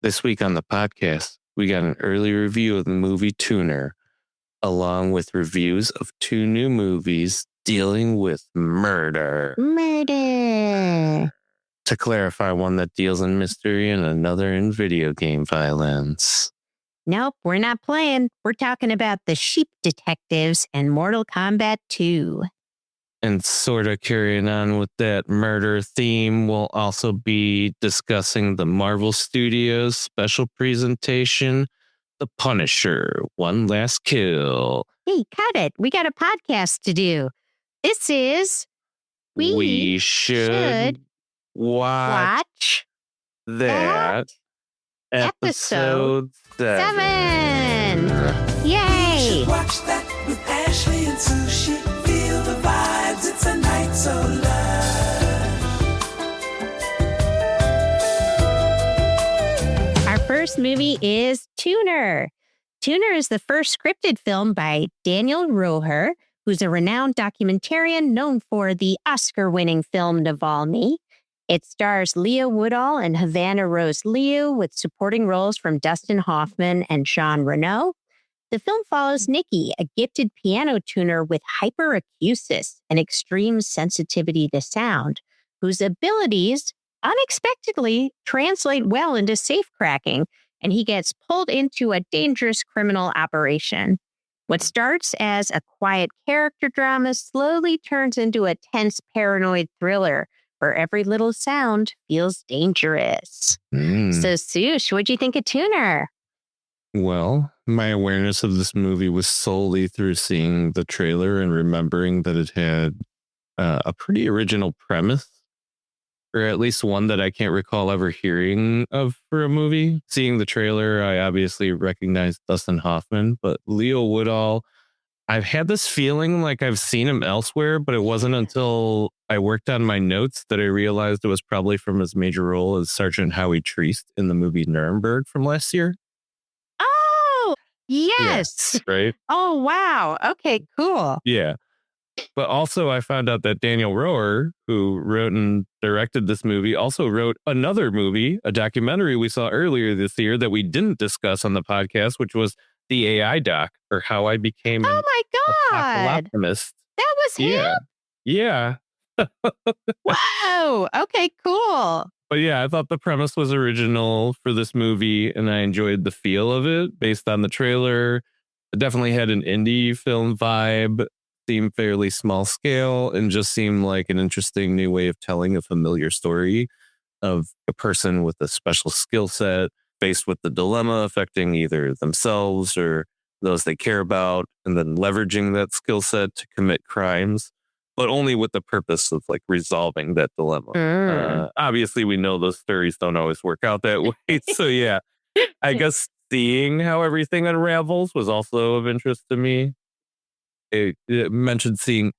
This week on the podcast, we got an early review of the movie Tuner, along with reviews of two new movies dealing with murder. Murder. To clarify, one that deals in mystery and another in video game violence. Nope, we're not playing. We're talking about The Sheep Detectives and Mortal Kombat II. And sort of carrying on with that murder theme, we'll also be discussing the Marvel Studios special presentation, The Punisher, One Last Kill. Hey, cut it. We got a podcast to do. This is We should watch that episode 7. Yay! Watch that with Ashley and Sushi. Feel the vibes, it's a night so lush. Our first movie is Tuner. Tuner is the first scripted film by Daniel Roher, who's a renowned documentarian known for the Oscar-winning film Navalny. It stars Leah Woodall and Havana Rose Liu, with supporting roles from Dustin Hoffman and Jean Reno. The film follows Nikki, a gifted piano tuner with hyperacusis, an extreme sensitivity to sound, whose abilities unexpectedly translate well into safecracking, and he gets pulled into a dangerous criminal operation. What starts as a quiet character drama slowly turns into a tense paranoid thriller where every little sound feels dangerous. So, Sush, what'd you think of Tuner? Well, my awareness of this movie was solely through seeing the trailer and remembering that it had a pretty original premise, or at least one that I can't recall ever hearing of for a movie. Seeing the trailer, I obviously recognized Dustin Hoffman, but Leo Woodall, I've had this feeling like I've seen him elsewhere, but it wasn't until I worked on my notes that I realized it was probably from his major role as Sergeant Howie Treast in the movie Nuremberg from last year. Oh, yes. Yeah, right? Oh, wow. Okay, cool. Yeah. But also I found out that Daniel Roher, who wrote and directed this movie, also wrote another movie, a documentary we saw earlier this year that we didn't discuss on the podcast, which was the AI doc, or How I Became Oh my God. Optimist. That was him? Yeah. Whoa. Okay, cool. But yeah, I thought the premise was original for this movie, and I enjoyed the feel of it based on the trailer. It definitely had an indie film vibe, seemed fairly small scale, and just seemed like an interesting new way of telling a familiar story of a person with a special skill set faced with the dilemma affecting either themselves or those they care about, and then leveraging that skill set to commit crimes, but only with the purpose of like resolving that dilemma. Obviously, we know those stories don't always work out that way. So yeah, I guess seeing how everything unravels was also of interest to me. It mentioned seeing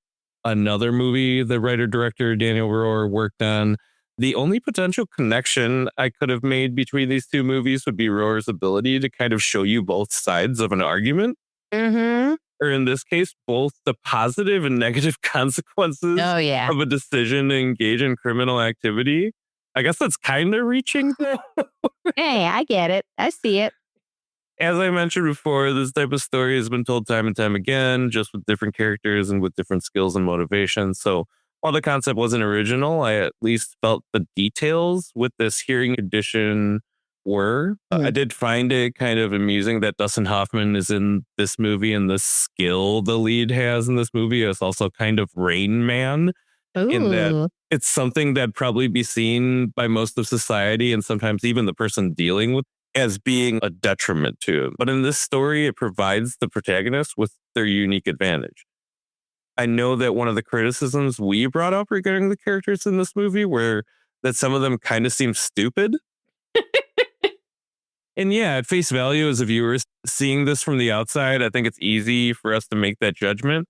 another movie the writer-director Daniel Roher worked on. The only potential connection I could have made between these two movies would be Rohr's ability to kind of show you both sides of an argument. Mm-hmm. Or in this case, both the positive and negative consequences of a decision to engage in criminal activity. I guess that's kind of reaching though. Hey, I get it. I see it. As I mentioned before, this type of story has been told time and time again, just with different characters and with different skills and motivations. So while the concept wasn't original, I at least felt the details with this hearing edition were. I did find it kind of amusing that Dustin Hoffman is in this movie, and the skill the lead has in this movie is also kind of Rain Man. Ooh. In that it's something that'd probably be seen by most of society, and sometimes even the person dealing with as being a detriment to him. But in this story, it provides the protagonist with their unique advantage. I know that one of the criticisms we brought up regarding the characters in this movie were that some of them kind of seem stupid. And yeah, at face value as a viewer, seeing this from the outside, I think it's easy for us to make that judgment.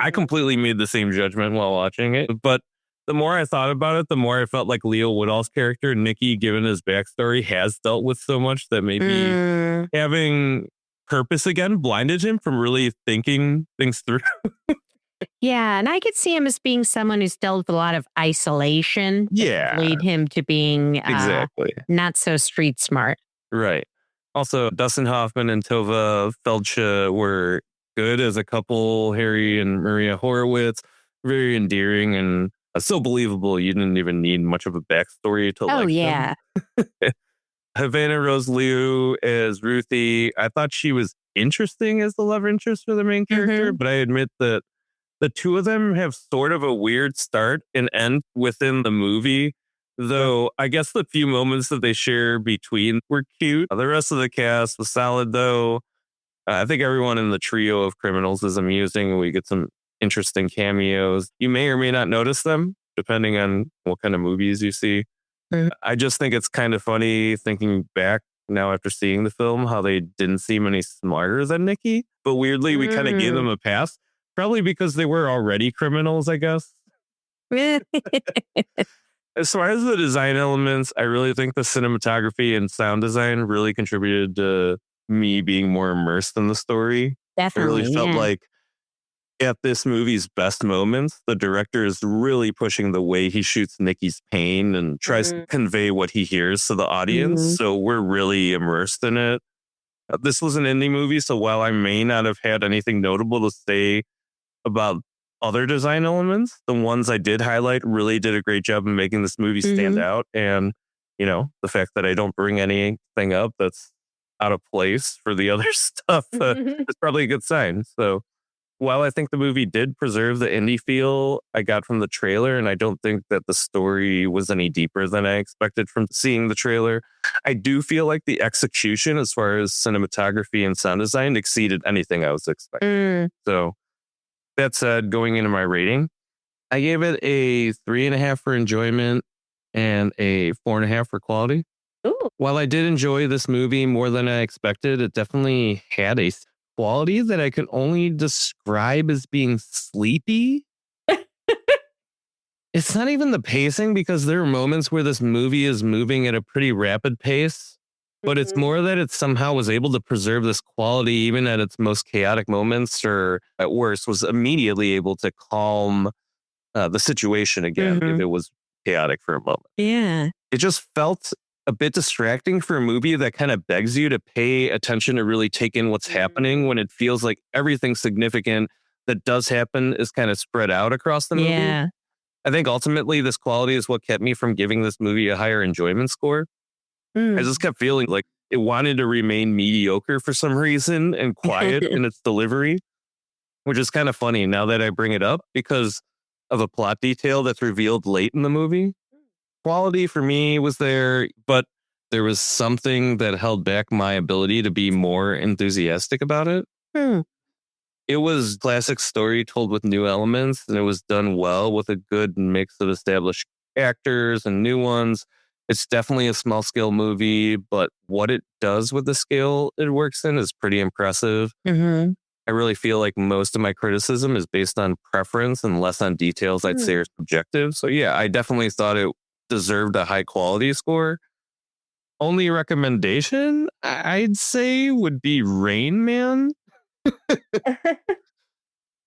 I completely made the same judgment while watching it. But the more I thought about it, the more I felt like Leo Woodall's character, Nicky, given his backstory, has dealt with so much that maybe having purpose again blinded him from really thinking things through. Yeah, and I could see him as being someone who's dealt with a lot of isolation. Yeah. Lead him to being Exactly. not so street smart. Right. Also, Dustin Hoffman and Tova Feldsche were good as a couple. Harry and Maria Horowitz, very endearing and so believable. You didn't even need much of a backstory to Oh, like yeah. them. Havana Rose Liu as Ruthie. I thought she was interesting as the love interest for the main character, but I admit that the two of them have sort of a weird start and end within the movie. Though I guess the few moments that they share between were cute. The rest of the cast was solid, though. I think everyone in the trio of criminals is amusing. We get some interesting cameos. You may or may not notice them, depending on what kind of movies you see. I just think it's kind of funny thinking back now after seeing the film, how they didn't seem any smarter than Nikki. But weirdly, we kind of gave them a pass, probably because they were already criminals, I guess. As far as the design elements, I really think the cinematography and sound design really contributed to me being more immersed in the story. Definitely. I really felt like at this movie's best moments, the director is really pushing the way he shoots Nikki's pain and tries to convey what he hears to the audience. So we're really immersed in it. This was an indie movie, so while I may not have had anything notable to say about other design elements, the ones I did highlight really did a great job of making this movie stand out. And, you know, the fact that I don't bring anything up that's out of place for the other stuff is probably a good sign. So while I think the movie did preserve the indie feel I got from the trailer, and I don't think that the story was any deeper than I expected from seeing the trailer, I do feel like the execution as far as cinematography and sound design exceeded anything I was expecting. So that said, going into my rating, I gave it a 3.5 for enjoyment and a 4.5 for quality. Ooh. While I did enjoy this movie more than I expected, it definitely had a quality that I can only describe as being sleepy. It's not even the pacing, because there are moments where this movie is moving at a pretty rapid pace, but it's more that it somehow was able to preserve this quality even at its most chaotic moments, or at worst was immediately able to calm the situation again if it was chaotic for a moment. Yeah. It just felt a bit distracting for a movie that kind of begs you to pay attention to really take in what's happening, when it feels like everything significant that does happen is kind of spread out across the movie. Yeah. I think ultimately this quality is what kept me from giving this movie a higher enjoyment score. I just kept feeling like it wanted to remain mediocre for some reason and quiet in its delivery, which is kind of funny now that I bring it up because of a plot detail that's revealed late in the movie. Quality for me was there, but there was something that held back my ability to be more enthusiastic about it. It was classic story told with new elements, and it was done well with a good mix of established actors and new ones. It's definitely a small scale movie, but what it does with the scale it works in is pretty impressive. I really feel like most of my criticism is based on preference and less on details I'd say are subjective. So yeah, I definitely thought it deserved a high quality score. Only recommendation I'd say would be Rain Man.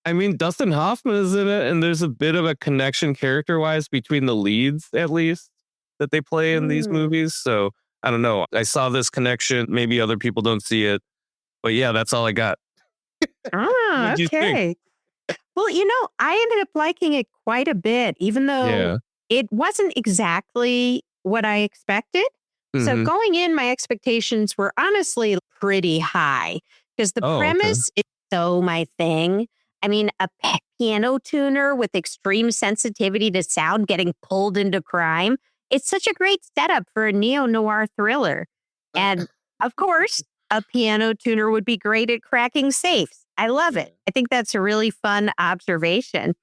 I mean, Dustin Hoffman is in it, and there's a bit of a connection character-wise between the leads, at least, that they play in these movies. So, I don't know. I saw this connection. Maybe other people don't see it. But yeah, that's all I got. What'd you think? Well, I ended up liking it quite a bit, even though it wasn't exactly what I expected. So going in, my expectations were honestly pretty high because the premise is so my thing. I mean, a piano tuner with extreme sensitivity to sound getting pulled into crime. It's such a great setup for a neo-noir thriller. And of course, a piano tuner would be great at cracking safes. I love it. I think that's a really fun observation.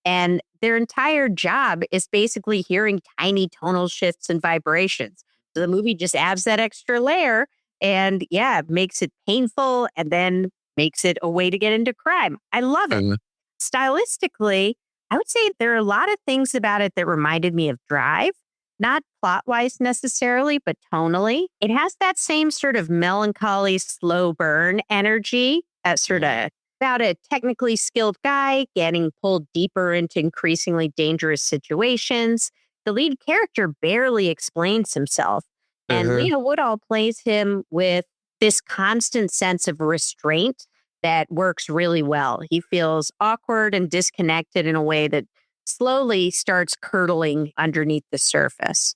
And their entire job is basically hearing tiny tonal shifts and vibrations. So the movie just adds that extra layer and makes it painful and then makes it a way to get into crime. I love it. Stylistically, I would say there are a lot of things about it that reminded me of Drive, not plot-wise necessarily, but tonally. It has that same sort of melancholy, slow burn energy, that sort of about a technically skilled guy getting pulled deeper into increasingly dangerous situations. The lead character barely explains himself. And Leo Woodall plays him with this constant sense of restraint that works really well. He feels awkward and disconnected in a way that slowly starts curdling underneath the surface.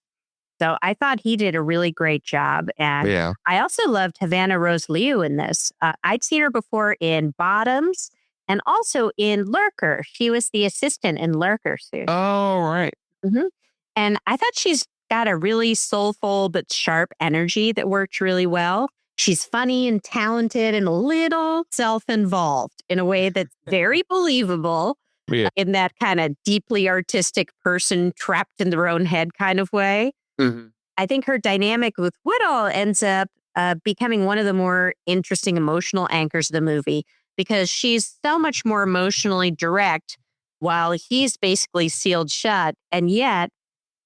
So I thought he did a really great job. And I also loved Havana Rose Liu in this. I'd seen her before in Bottoms and also in Lurker. She was the assistant in Lurker, Sue. Oh, right. Mm-hmm. And I thought she's got a really soulful but sharp energy that worked really well. She's funny and talented and a little self-involved in a way that's very believable in that kind of deeply artistic person trapped in their own head kind of way. Mm-hmm. I think her dynamic with Woodall ends up becoming one of the more interesting emotional anchors of the movie because she's so much more emotionally direct while he's basically sealed shut. And yet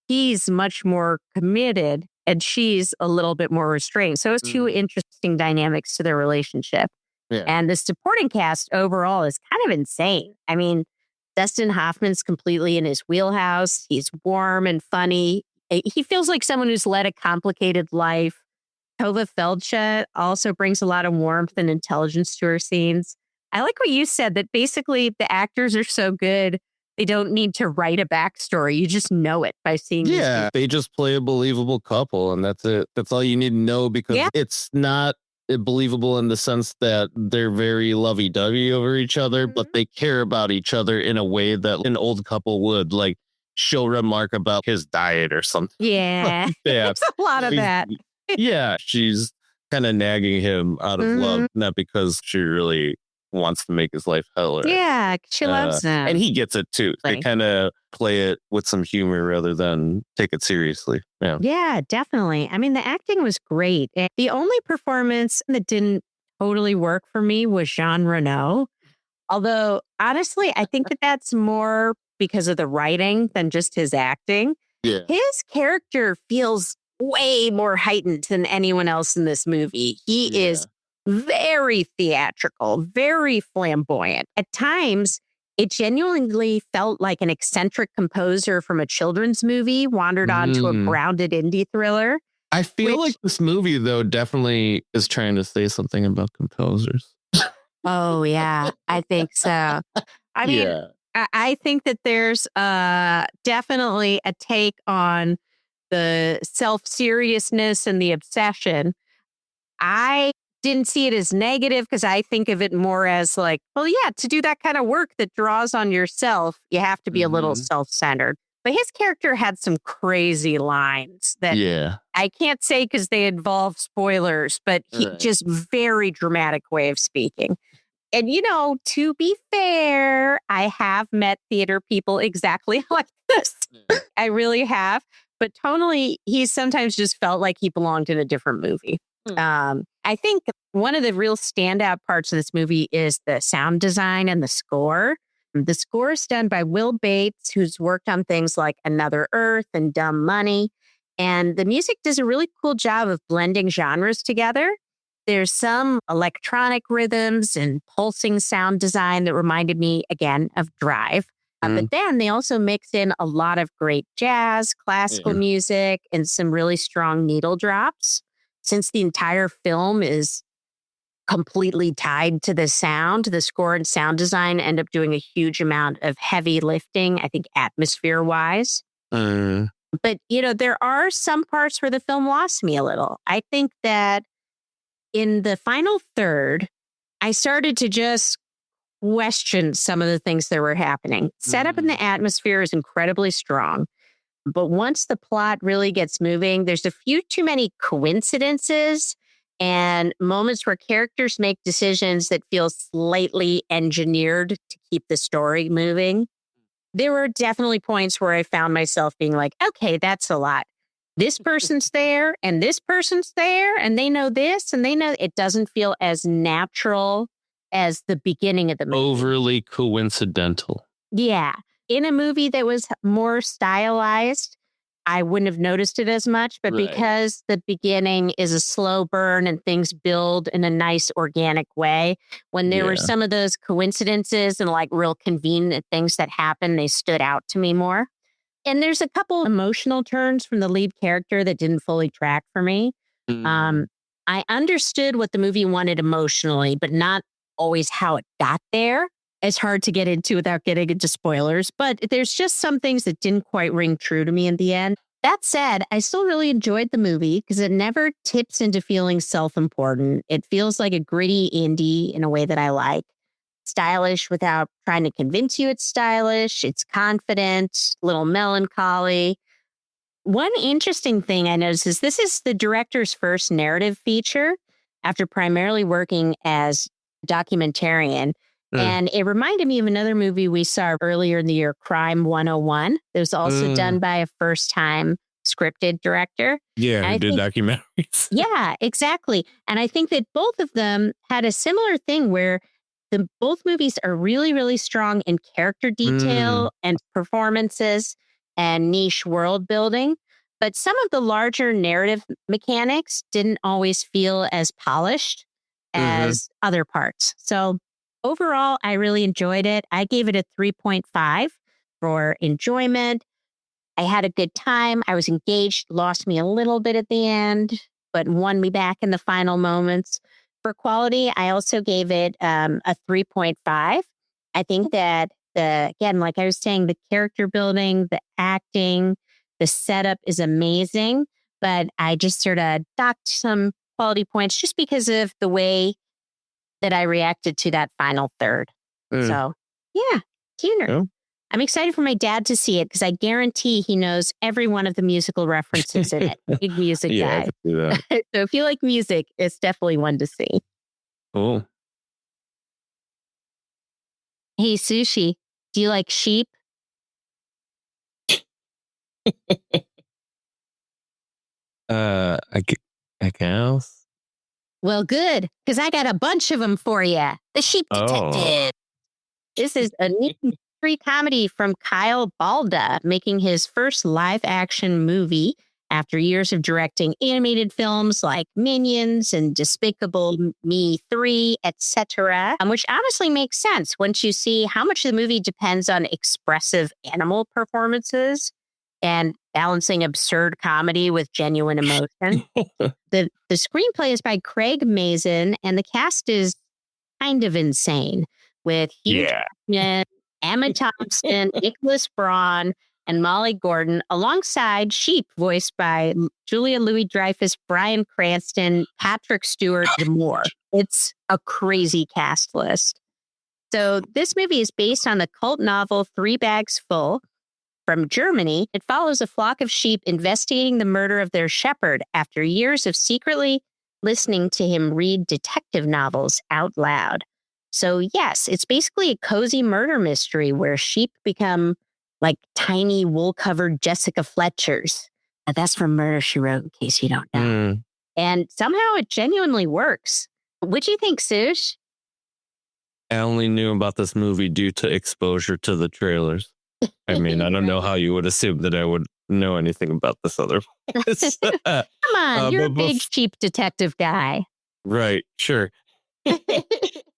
he's much more committed and she's a little bit more restrained. So it's two interesting dynamics to their relationship. Yeah. And the supporting cast overall is kind of insane. I mean, Dustin Hoffman's completely in his wheelhouse. He's warm and funny. He feels like someone who's led a complicated life. Tova Feldshut also brings a lot of warmth and intelligence to her scenes. I like what you said, that basically the actors are so good, they don't need to write a backstory. You just know it by seeing Yeah, they just play a believable couple, and that's it. That's all you need to know, because it's not believable in the sense that they're very lovey-dovey over each other, but they care about each other in a way that an old couple would. Like, she'll remark about his diet or something. Yeah, there's a lot of that. Yeah, she's kind of nagging him out of love, not because she really wants to make his life hell. Yeah, she loves him. And he gets it too. They kind of play it with some humor rather than take it seriously. Yeah, definitely. I mean, the acting was great. The only performance that didn't totally work for me was Jean Reno. Although, honestly, I think that that's more because of the writing than just his acting. Yeah. His character feels way more heightened than anyone else in this movie. He is very theatrical, very flamboyant. At times, it genuinely felt like an eccentric composer from a children's movie wandered onto a grounded indie thriller. I feel like this movie, though, definitely is trying to say something about composers. Oh, yeah, I think so. I mean, I think that there's definitely a take on the self-seriousness and the obsession. I didn't see it as negative because I think of it more as like, well, yeah, to do that kind of work that draws on yourself, you have to be a little self-centered. But his character had some crazy lines that I can't say because they involve spoilers, but he just very dramatic way of speaking. And, you know, to be fair, I have met theater people exactly like this. I really have. But tonally, he sometimes just felt like he belonged in a different movie. I think one of the real standout parts of this movie is the sound design and the score. The score is done by Will Bates, who's worked on things like Another Earth and Dumb Money. And the music does a really cool job of blending genres together. There's some electronic rhythms and pulsing sound design that reminded me, again, of Drive. But then they also mix in a lot of great jazz, classical music, and some really strong needle drops. Since the entire film is completely tied to the sound, the score and sound design end up doing a huge amount of heavy lifting, I think, atmosphere-wise. But, you know, there are some parts where the film lost me a little. I think that in the final third, I started to just question some of the things that were happening. Setup in the atmosphere is incredibly strong. But once the plot really gets moving, there's a few too many coincidences and moments where characters make decisions that feel slightly engineered to keep the story moving. There were definitely points where I found myself being like, okay, that's a lot. This person's there and this person's there and they know this and they know it doesn't feel as natural as the beginning of the movie. Overly coincidental. Yeah. In a movie that was more stylized, I wouldn't have noticed it as much. But because the beginning is a slow burn and things build in a nice organic way, when there were some of those coincidences and like real convenient things that happened, they stood out to me more. And there's a couple emotional turns from the lead character that didn't fully track for me. I understood what the movie wanted emotionally, but not always how it got there. It's hard to get into without getting into spoilers, but there's just some things that didn't quite ring true to me in the end. That said, I still really enjoyed the movie because it never tips into feeling self-important. It feels like a gritty indie in a way that I like. Stylish without trying to convince you it's stylish. It's confident, a little melancholy. One interesting thing I noticed is this is the director's first narrative feature after primarily working as a documentarian. And it reminded me of another movie we saw earlier in the year, Crime 101. It was also done by a first-time scripted director. Yeah, who did documentaries. Yeah, exactly. And I think that both of them had a similar thing where both movies are really, really strong in character detail and performances and niche world building. But some of the larger narrative mechanics didn't always feel as polished as other parts. So overall, I really enjoyed it. I gave it a 3.5 for enjoyment. I had a good time. I was engaged, lost me a little bit at the end, but won me back in the final moments. For quality, I also gave it a 3.5. I think that again, like I was saying, the character building, the acting, the setup is amazing, but I just sort of docked some quality points just because of the way that I reacted to that final third. So, yeah, Tuner. Yeah. I'm excited for my dad to see it because I guarantee he knows every one of the musical references in it. Big music I guy. could do that. So if you like music, it's definitely one to see. Cool. Hey, Sushi, do you like sheep? I guess. Well, good, because I got a bunch of them for you. The Sheep Detective. This is a neat free comedy from Kyle Balda, making his first live-action movie after years of directing animated films like Minions and Despicable Me 3, etc., which honestly makes sense once you see how much the movie depends on expressive animal performances and balancing absurd comedy with genuine emotion. The screenplay is by Craig Mazin, and the cast is kind of insane with Hugh Jackman, Emma Thompson, Nicholas Braun, and Molly Gordon, alongside Sheep, voiced by Julia Louis-Dreyfus, Bryan Cranston, Patrick Stewart, and more. It's a crazy cast list. So this movie is based on the cult novel Three Bags Full from Germany. It follows a flock of sheep investigating the murder of their shepherd after years of secretly listening to him read detective novels out loud. So yes, it's basically a cozy murder mystery where sheep become like tiny wool-covered Jessica Fletchers. That's from Murder, She Wrote, in case you don't know. And somehow it genuinely works. What do you think, Sush? I only knew about this movie due to exposure to the trailers. I mean, I don't know how you would assume that I would know anything about this other one. Come on, you're a big sheep detective guy. Right, sure.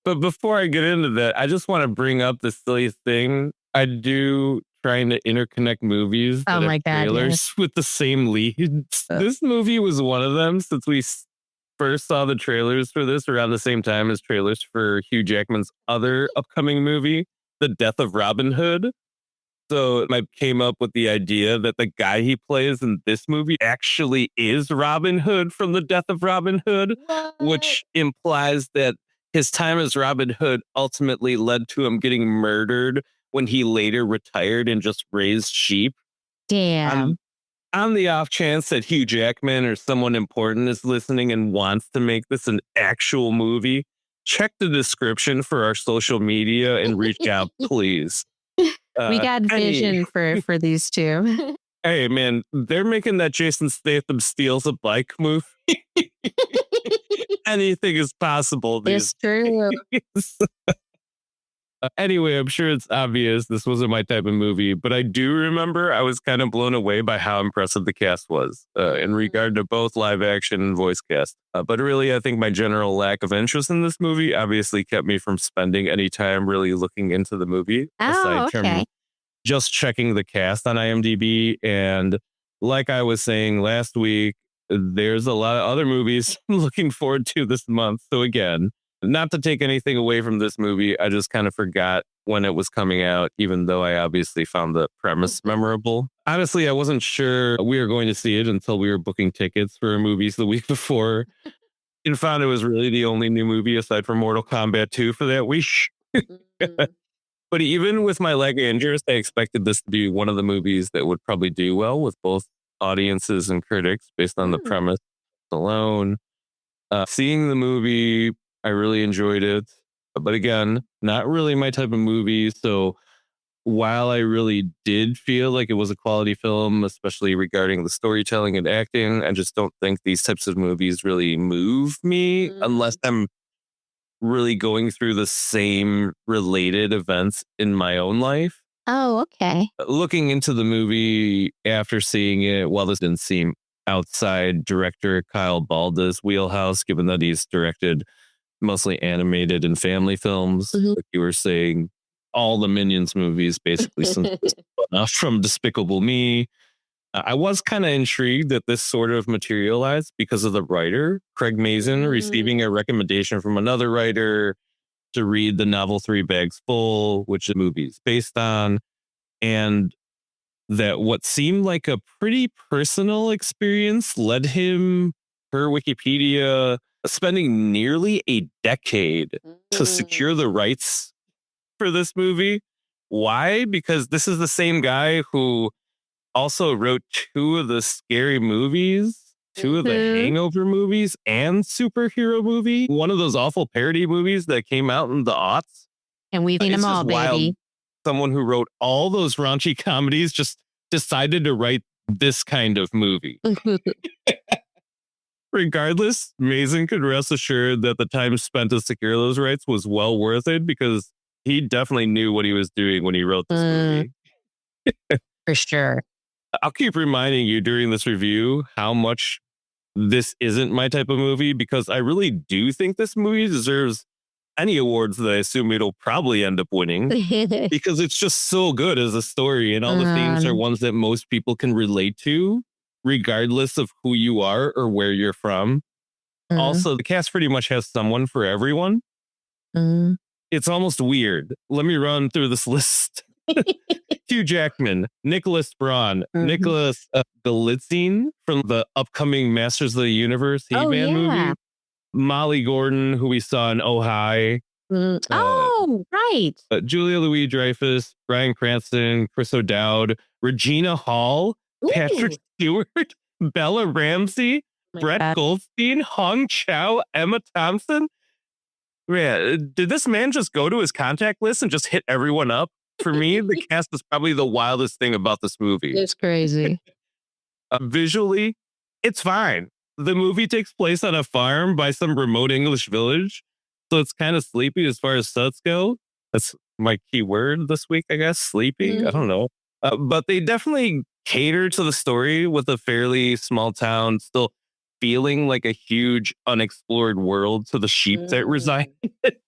But before I get into that, I just want to bring up the silly thing. I do trying to interconnect movies that have trailers with the same leads. This movie was one of them since we first saw the trailers for this around the same time as trailers for Hugh Jackman's other upcoming movie, The Death of Robin Hood. So I came up with the idea that the guy he plays in this movie actually is Robin Hood from The Death of Robin Hood, which implies that his time as Robin Hood ultimately led to him getting murdered when he later retired and just raised sheep. Damn. On the off chance that Hugh Jackman or someone important is listening and wants to make this an actual movie, check the description for our social media and reach out, please. We got vision for these two. Hey, man, they're making that Jason Statham steals a bike movie. Anything is possible. It's true. Anyway, I'm sure it's obvious this wasn't my type of movie, but I do remember I was kind of blown away by how impressive the cast was in regard to both live action and voice cast. But really, I think my general lack of interest in this movie obviously kept me from spending any time really looking into the movie. Oh, okay. just checking the cast on IMDb. And like I was saying last week, there's a lot of other movies I'm looking forward to this month. So again, not to take anything away from this movie, I just kind of forgot when it was coming out, even though I obviously found the premise memorable. Honestly, I wasn't sure we were going to see it until we were booking tickets for movies the week before and found it was really the only new movie aside from Mortal Kombat 2 for that week. But even with my leg injuries, I expected this to be one of the movies that would probably do well with both audiences and critics based on the premise alone. Seeing the movie, I really enjoyed it. But again, not really my type of movie. So while I really did feel like it was a quality film, especially regarding the storytelling and acting, I just don't think these types of movies really move me unless I'm really going through the same related events in my own life. Oh, okay. Looking into the movie after seeing it, while this didn't seem outside director Kyle Balda's wheelhouse, given that he's directed mostly animated and family films, like you were saying, all the Minions movies, basically, since from Despicable Me. I was kind of intrigued that this sort of materialized because of the writer, Craig Mazin, receiving a recommendation from another writer to read the novel Three Bags Full, which the movie is based on. And that what seemed like a pretty personal experience led him, per Wikipedia, spending nearly a decade to secure the rights for this movie. Why? Because this is the same guy who also wrote two of the Scary Movies, two of the Hangover movies, and superhero movie. One of those awful parody movies that came out in the aughts. And we've seen them all, baby. Someone who wrote all those raunchy comedies just decided to write this kind of movie. Regardless, Mazin could rest assured that the time spent to secure those rights was well worth it because he definitely knew what he was doing when he wrote this movie. For sure. I'll keep reminding you during this review how much this isn't my type of movie because I really do think this movie deserves any awards that I assume it'll probably end up winning because it's just so good as a story and all the themes are ones that most people can relate to regardless of who you are or where you're from. Also, the cast pretty much has someone for everyone. It's almost weird. Let me run through this list. Hugh Jackman, Nicholas Braun, Nicholas Galitzine from the upcoming Masters of the Universe He-Man movie. Molly Gordon, who we saw in Oh Hi. Right. Julia Louis-Dreyfus, Bryan Cranston, Chris O'Dowd, Regina Hall, Patrick Stewart, Bella Ramsey, Brett Goldstein, Hong Chow, Emma Thompson. Man, did this man just go to his contact list and just hit everyone up? For me, the cast is probably the wildest thing about this movie. It's crazy. Visually, it's fine. The movie takes place on a farm by some remote English village. So it's kind of sleepy as far as sets go. That's my key word this week, I guess. Sleepy. I don't know. But they definitely cater to the story with a fairly small town still feeling like a huge unexplored world to the sheep that reside in it.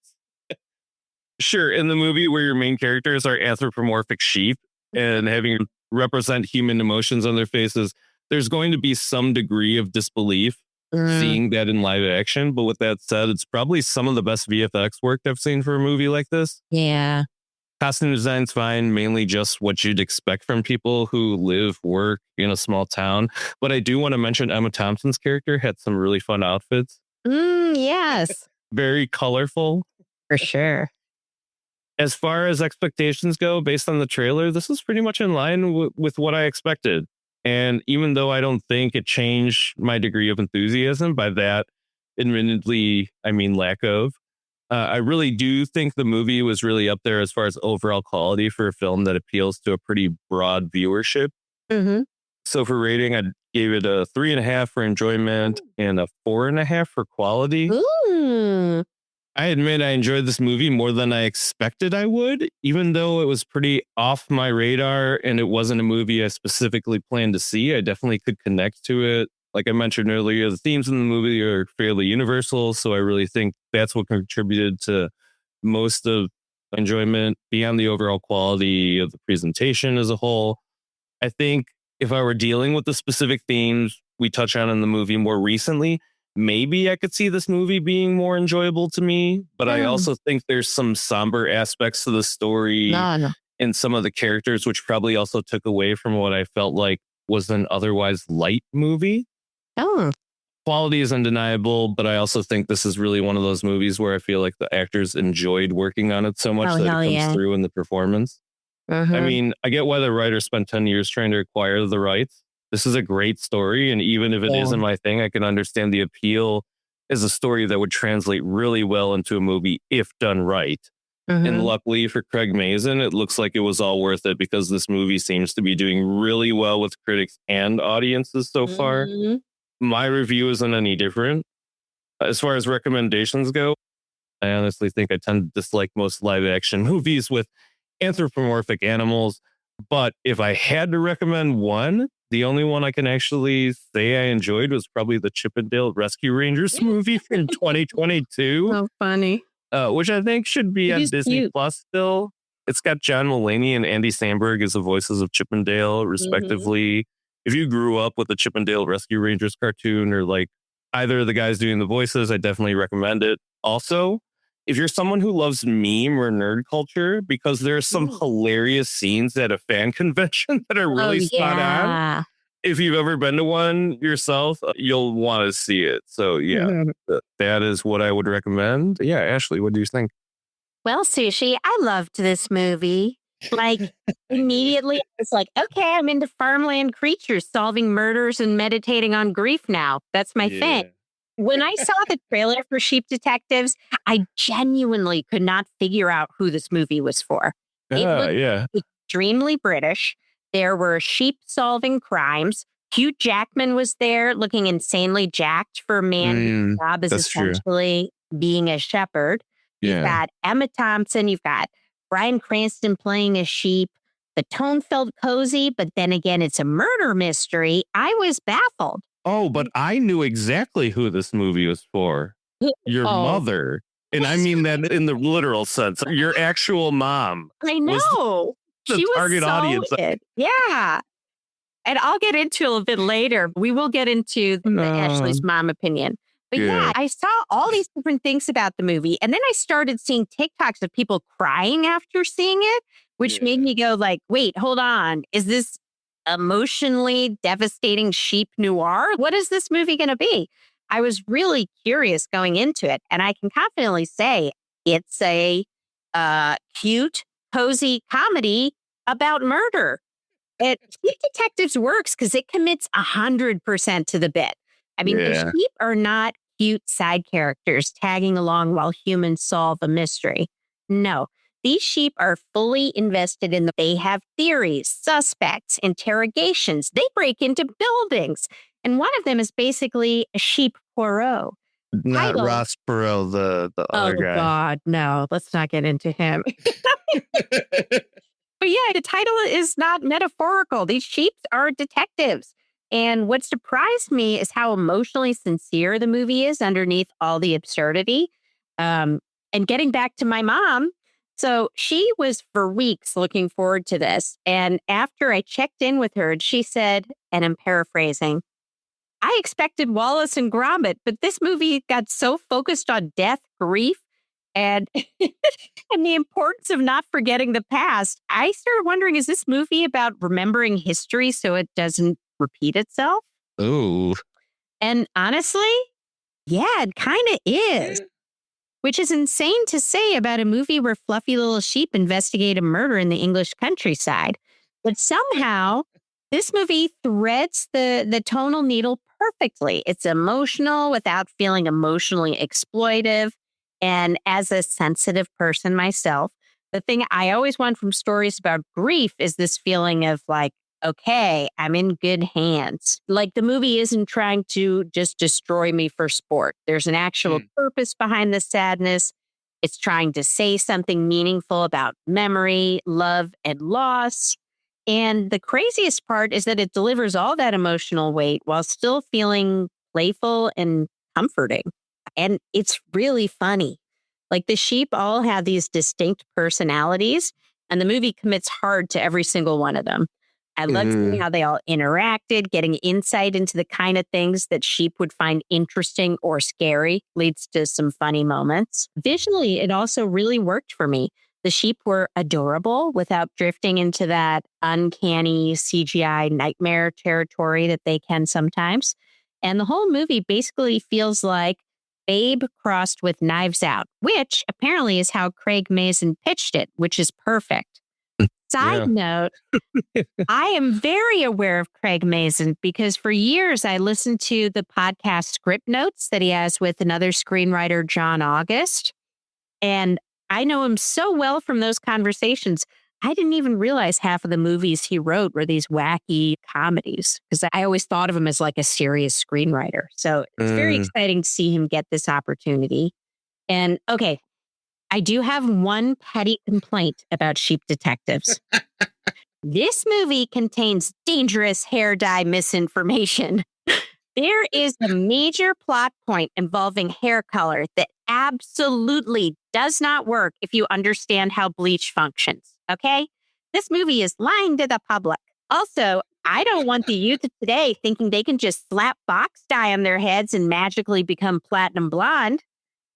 Sure, in the movie where your main characters are anthropomorphic sheep and having represent human emotions on their faces, there's going to be some degree of disbelief seeing that in live action. But with that said, it's probably some of the best VFX work I've seen for a movie like this. Yeah. Costume design's fine, mainly just what you'd expect from people who live, work in a small town. But I do want to mention Emma Thompson's character had some really fun outfits. Yes. Very colorful. For sure. As far as expectations go, based on the trailer, this is pretty much in line with what I expected. And even though I don't think it changed my degree of enthusiasm, by that, admittedly, I mean lack of, I really do think the movie was really up there as far as overall quality for a film that appeals to a pretty broad viewership. So for rating, I gave it a 3.5 for enjoyment and a 4.5 for quality. I admit I enjoyed this movie more than I expected I would, even though it was pretty off my radar and it wasn't a movie I specifically planned to see. I definitely could connect to it. Like I mentioned earlier, the themes in the movie are fairly universal, so I really think that's what contributed to most of enjoyment beyond the overall quality of the presentation as a whole. I think if I were dealing with the specific themes we touch on in the movie more recently, maybe I could see this movie being more enjoyable to me. But I also think there's some somber aspects to the story No. and some of the characters, which probably also took away from what I felt like was an otherwise light movie. Oh, Quality is undeniable, but I also think this is really one of those movies where I feel like the actors enjoyed working on it so much that it comes through in the performance. I mean, I get why the writer spent 10 years trying to acquire the rights. This is a great story. And even if it isn't my thing, I can understand the appeal as a story that would translate really well into a movie if done right. And luckily for Craig Mazin, it looks like it was all worth it because this movie seems to be doing really well with critics and audiences so far. My review isn't any different. As far as recommendations go, I honestly think I tend to dislike most live action movies with anthropomorphic animals. But if I had to recommend one, the only one I can actually say I enjoyed was probably the Chip 'n Dale Rescue Rangers movie from 2022. so funny. Which I think should be on Disney Plus still. It's got John Mulaney and Andy Samberg as the voices of Chip and Dale, respectively. If you grew up with the Chip and Dale Rescue Rangers cartoon or like either of the guys doing the voices, I definitely recommend it. Also, if you're someone who loves meme or nerd culture, because there are some hilarious scenes at a fan convention that are really spot on. If you've ever been to one yourself, you'll want to see it. So yeah, that is what I would recommend. Yeah, Ashley, what do you think? Well, Sushi, I loved this movie. Like immediately, I was like, okay, I'm into farmland creatures solving murders and meditating on grief now. That's my thing. When I saw the trailer for Sheep Detectives, I genuinely could not figure out who this movie was for. It looked extremely British. There were sheep solving crimes. Hugh Jackman was there looking insanely jacked for a man whose job is essentially being a shepherd. You've got Emma Thompson. You've got Bryan Cranston playing a sheep. The tone felt cozy, but then again, it's a murder mystery. I was baffled. Oh, but I knew exactly who this movie was for. Your mother. And I mean that in the literal sense. Your actual mom. I know. The target audience. Yeah. And I'll get into it a bit later. We will get into Ashley's mom opinion. But yeah, I saw all these different things about the movie. And then I started seeing TikToks of people crying after seeing it, which made me go like, wait, hold on. Is this emotionally devastating sheep noir? What is this movie going to be? I was really curious going into it. And I can confidently say it's a cute, cozy comedy about murder. Sheep Detectives works because it commits 100% to the bit. I mean, the sheep are not cute side characters tagging along while humans solve a mystery. No, these sheep are fully invested in they have theories, suspects, interrogations. They break into buildings. And one of them is basically a sheep Poirot. Not Ross Perot, the other guy. Oh, God, no. Let's not get into him. But yeah, the title is not metaphorical. These sheep are detectives. And what surprised me is how emotionally sincere the movie is underneath all the absurdity. And getting back to my mom, so she was for weeks looking forward to this. And after I checked in with her, she said, and I'm paraphrasing, I expected Wallace and Gromit, but this movie got so focused on death, grief, and and the importance of not forgetting the past. I started wondering, is this movie about remembering history so it doesn't repeat itself? Ooh. And honestly, yeah, it kind of is. Which is insane to say about a movie where fluffy little sheep investigate a murder in the English countryside. But somehow, this movie threads the tonal needle perfectly. It's emotional without feeling emotionally exploitive. And as a sensitive person myself, the thing I always want from stories about grief is this feeling of like, okay, I'm in good hands. Like the movie isn't trying to just destroy me for sport. There's an actual purpose behind the sadness. It's trying to say something meaningful about memory, love, and loss. And the craziest part is that it delivers all that emotional weight while still feeling playful and comforting. And it's really funny. Like the sheep all have these distinct personalities, and the movie commits hard to every single one of them. I loved seeing how they all interacted, getting insight into the kind of things that sheep would find interesting or scary leads to some funny moments. Visually, it also really worked for me. The sheep were adorable without drifting into that uncanny CGI nightmare territory that they can sometimes. And the whole movie basically feels like Babe crossed with Knives Out, which apparently is how Craig Mazin pitched it, which is perfect. Side note, I am very aware of Craig Mazin because for years I listened to the podcast Script Notes that he has with another screenwriter, John August. And I know him so well from those conversations. I didn't even realize half of the movies he wrote were these wacky comedies because I always thought of him as like a serious screenwriter. So it's very exciting to see him get this opportunity. And okay, I do have one petty complaint about Sheep Detectives. This movie contains dangerous hair dye misinformation. There is a major plot point involving hair color that absolutely does not work if you understand how bleach functions, okay? This movie is lying to the public. Also, I don't want the youth of today thinking they can just slap box dye on their heads and magically become platinum blonde.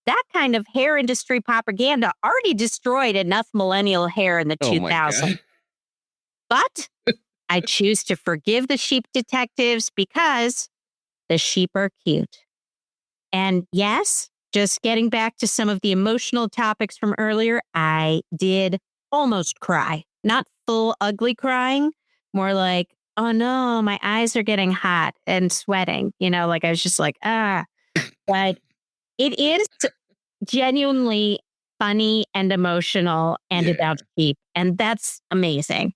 That kind of hair industry propaganda already destroyed enough millennial hair in the 2000s. But I choose to forgive the Sheep Detectives because the sheep are cute. And yes, just getting back to some of the emotional topics from earlier, I did almost cry. Not full ugly crying, more like, oh no, my eyes are getting hot and sweating. Like I was just like, ah. But it is genuinely funny and emotional and about sheep. And that's amazing.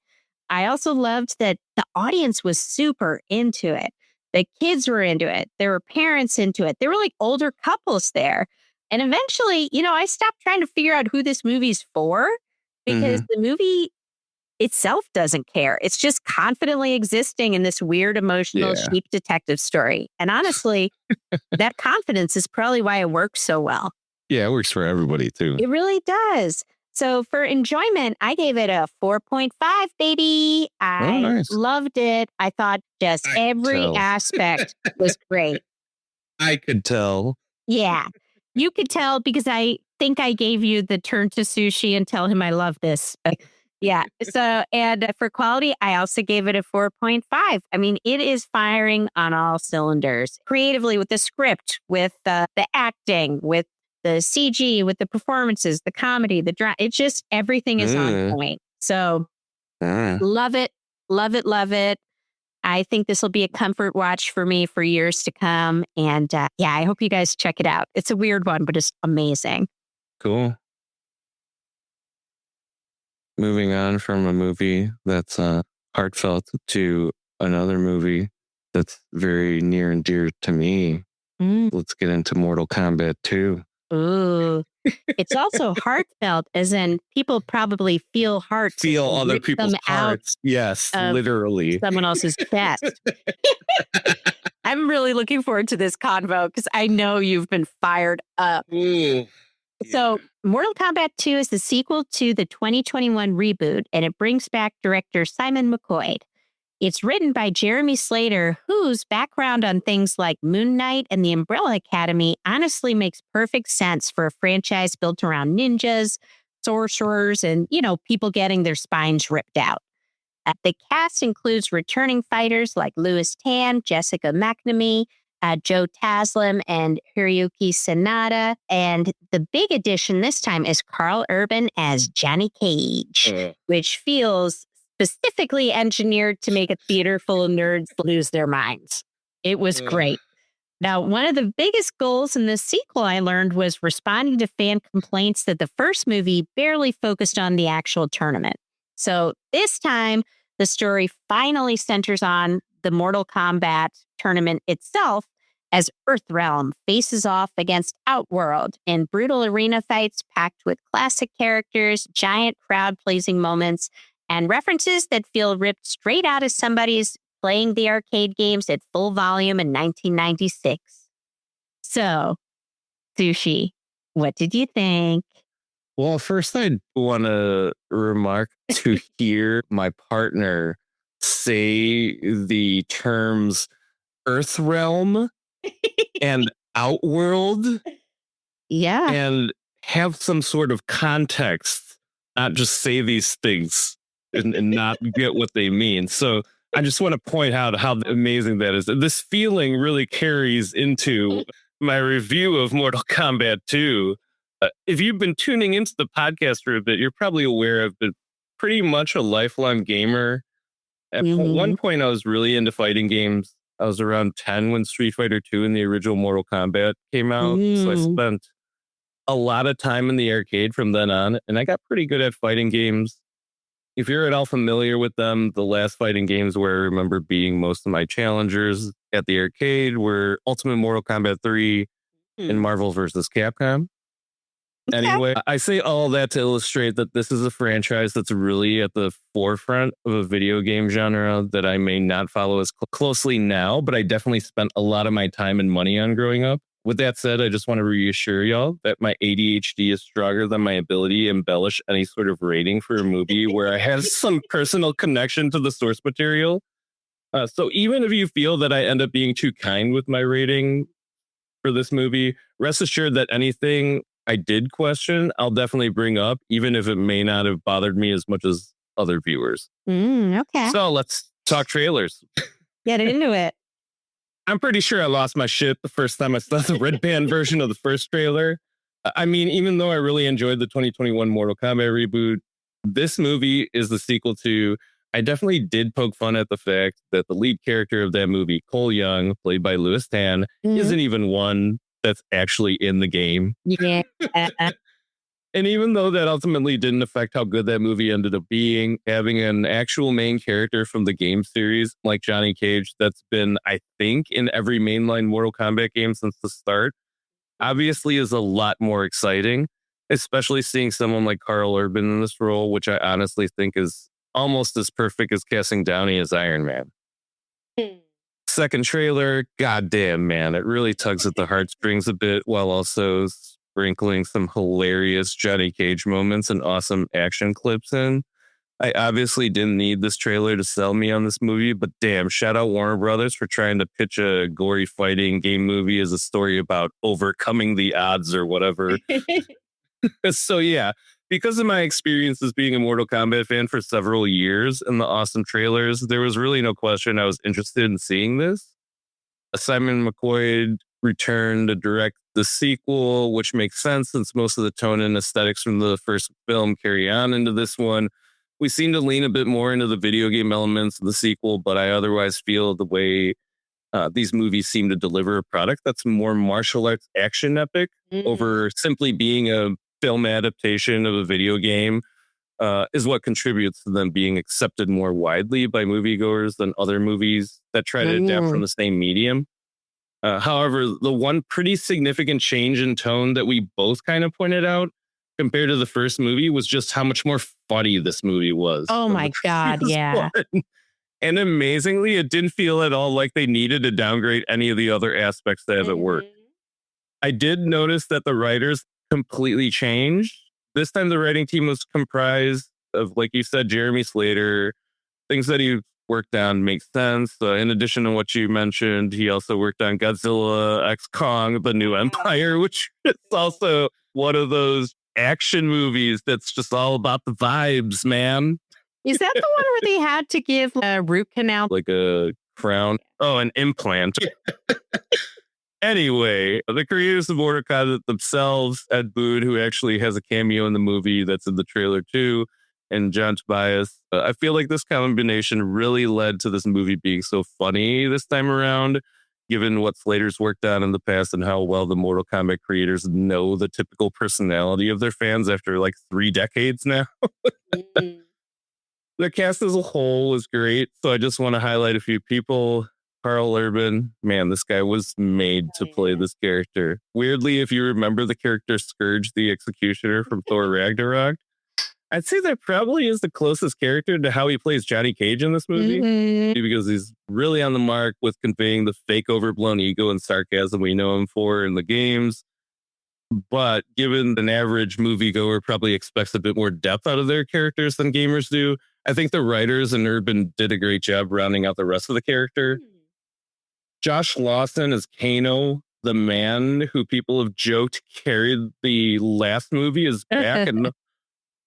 I also loved that the audience was super into it. The kids were into it. There were parents into it. There were like older couples there. And eventually, I stopped trying to figure out who this movie's for because the movie itself doesn't care. It's just confidently existing in this weird emotional sheep detective story. And honestly, that confidence is probably why it works so well. Yeah, it works for everybody too. It really does. So for enjoyment, I gave it a 4.5, baby. I loved it. I thought just every aspect was great. I could tell. Yeah, you could tell because I think I gave you the turn to Sushi and tell him I love this. Yeah. So, and for quality, I also gave it a 4.5. I mean, it is firing on all cylinders creatively with the script, with the acting, with the CG, with the performances, the comedy, the drama. It's just everything is on point. So love it, love it, love it. I think this will be a comfort watch for me for years to come. And I hope you guys check it out. It's a weird one, but it's amazing. Cool. Moving on from a movie that's heartfelt to another movie that's very near and dear to me. Let's get into Mortal Kombat 2. Ooh. It's also heartfelt, as in people probably feel hearts. Feel other people's hearts. Yes, literally. Someone else's chest. I'm really looking forward to this convo because I know you've been fired up. So Mortal Kombat 2 is the sequel to the 2021 reboot, and it brings back director Simon McQuoid. It's written by Jeremy Slater, whose background on things like Moon Knight and the Umbrella Academy honestly makes perfect sense for a franchise built around ninjas, sorcerers, and, people getting their spines ripped out. The cast includes returning fighters like Louis Tan, Jessica McNamee, Joe Taslim, and Hiroyuki Sanada. And the big addition this time is Carl Urban as Johnny Cage, which feels specifically engineered to make a theater full of nerds lose their minds. It was great. Now, one of the biggest goals in this sequel, I learned, was responding to fan complaints that the first movie barely focused on the actual tournament. So this time, the story finally centers on the Mortal Kombat tournament itself as Earthrealm faces off against Outworld in brutal arena fights packed with classic characters, giant crowd-pleasing moments, and references that feel ripped straight out of somebody's playing the arcade games at full volume in 1996. So, Sushi, What did you think? Well, first, I want to remark to hear my partner say the terms Earth Realm and Outworld Yeah. and have some sort of context, not just say these things and not get what they mean. So I just want to point out how amazing that is. This feeling really carries into my review of Mortal Kombat 2. If you've been tuning into the podcast for a bit, you're probably aware I've been pretty much a lifelong gamer. At one point, I was really into fighting games. I was around 10 when Street Fighter 2 and the original Mortal Kombat came out. So I spent a lot of time in the arcade from then on, and I got pretty good at fighting games. If you're at all familiar with them, the last fighting games where I remember beating most of my challengers at the arcade were Ultimate Mortal Kombat 3 and Marvel vs. Capcom. Anyway, I say all that to illustrate that this is a franchise that's really at the forefront of a video game genre that I may not follow as closely now, but I definitely spent a lot of my time and money on growing up. With that said, I just want to reassure y'all that my ADHD is stronger than my ability to embellish any sort of rating for a movie where I have some personal connection to the source material. So even if you feel that I end up being too kind with my rating for this movie, rest assured that anything I did question, I'll definitely bring up, even if it may not have bothered me as much as other viewers. Okay. So let's talk trailers. Get into it. I'm pretty sure I lost my shit the first time I saw the red band version of the first trailer. I mean, even though I really enjoyed the 2021 Mortal Kombat reboot, this movie is the sequel to. I definitely did poke fun at the fact that the lead character of that movie, Cole Young, played by Louis Tan, isn't even one that's actually in the game. Yeah. And even though that ultimately didn't affect how good that movie ended up being, having an actual main character from the game series like Johnny Cage that's been, I think, in every mainline Mortal Kombat game since the start, obviously is a lot more exciting, especially seeing someone like Carl Urban in this role, which I honestly think is almost as perfect as casting Downey as Iron Man. Second trailer, goddamn, man, it really tugs at the heartstrings a bit while also sprinkling some hilarious Johnny Cage moments and awesome action clips in. I obviously didn't need this trailer to sell me on this movie, but damn, shout out Warner Brothers for trying to pitch a gory fighting game movie as a story about overcoming the odds or whatever. So yeah, because of my experience as being a Mortal Kombat fan for several years and the awesome trailers, there was really no question I was interested in seeing this. Simon McQuoid returned to direct the sequel, which makes sense since most of the tone and aesthetics from the first film carry on into this one. We seem to lean a bit more into the video game elements of the sequel, but I otherwise feel the way these movies seem to deliver a product that's more martial arts action epic over simply being a film adaptation of a video game is what contributes to them being accepted more widely by moviegoers than other movies that try to adapt from the same medium. However, the one pretty significant change in tone that we both kind of pointed out compared to the first movie was just how much more funny this movie was. Oh my God, yeah. And amazingly, it didn't feel at all like they needed to downgrade any of the other aspects that have it work. I did notice that the writers completely changed. This time the writing team was comprised of, like you said, Jeremy Slater. Things that he worked on make sense. In addition to what you mentioned, he also worked on Godzilla X Kong, The New Empire, which is also one of those action movies that's just all about the vibes, man. Is that the one where they had to give a root canal? Like a crown. Oh, an implant. Anyway, the creators of Mortal Kombat themselves, Ed Boon, who actually has a cameo in the movie that's in the trailer too, and John Tobias. I feel like this combination really led to this movie being so funny this time around, given what Slater's worked on in the past and how well the Mortal Kombat creators know the typical personality of their fans after like 3 decades now. The cast as a whole is great, so I just want to highlight a few people. Carl Urban, man, this guy was made to play this character. Weirdly, if you remember the character Scourge the Executioner from Thor Ragnarok, I'd say that probably is the closest character to how he plays Johnny Cage in this movie, because he's really on the mark with conveying the fake overblown ego and sarcasm we know him for in the games. But given an average moviegoer probably expects a bit more depth out of their characters than gamers do, I think the writers and Urban did a great job rounding out the rest of the character. Josh Lawson as Kano, the man who people have joked carried the last movie, is back. And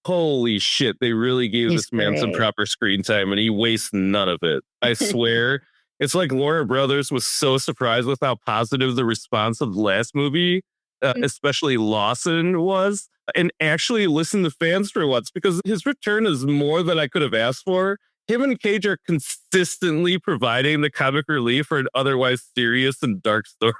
holy shit, they really gave He's this man some great. proper screen time and he wastes none of it. I swear. It's like Laura Brothers was so surprised with how positive the response of the last movie, especially Lawson, was, and actually listened to fans for once because his return is more than I could have asked for. Him and Cage are consistently providing the comic relief for an otherwise serious and dark story.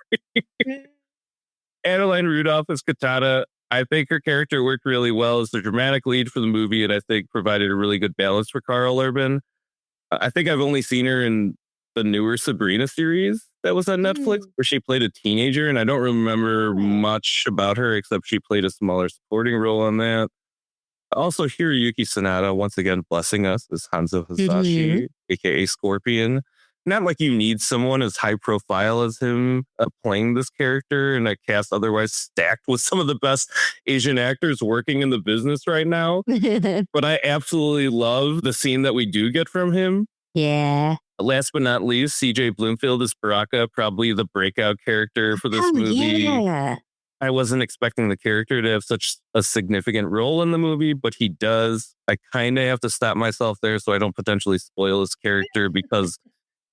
Adeline Rudolph as Katana. I think her character worked really well as the dramatic lead for the movie, and I think provided a really good balance for Carl Urban. I think I've only seen her in the newer Sabrina series that was on Netflix, where she played a teenager, and I don't remember much about her except she played a smaller supporting role on that. Also, Hiroyuki Sanada, once again, blessing us as Hanzo Hasashi, aka Scorpion. Not like you need someone as high profile as him playing this character in a cast otherwise stacked with some of the best Asian actors working in the business right now. But I absolutely love the scene that we do get from him. Yeah. Last but not least, CJ Bloomfield is Baraka, probably the breakout character for this movie. Yeah. I wasn't expecting the character to have such a significant role in the movie, but he does. I kind of have to stop myself there so I don't potentially spoil his character because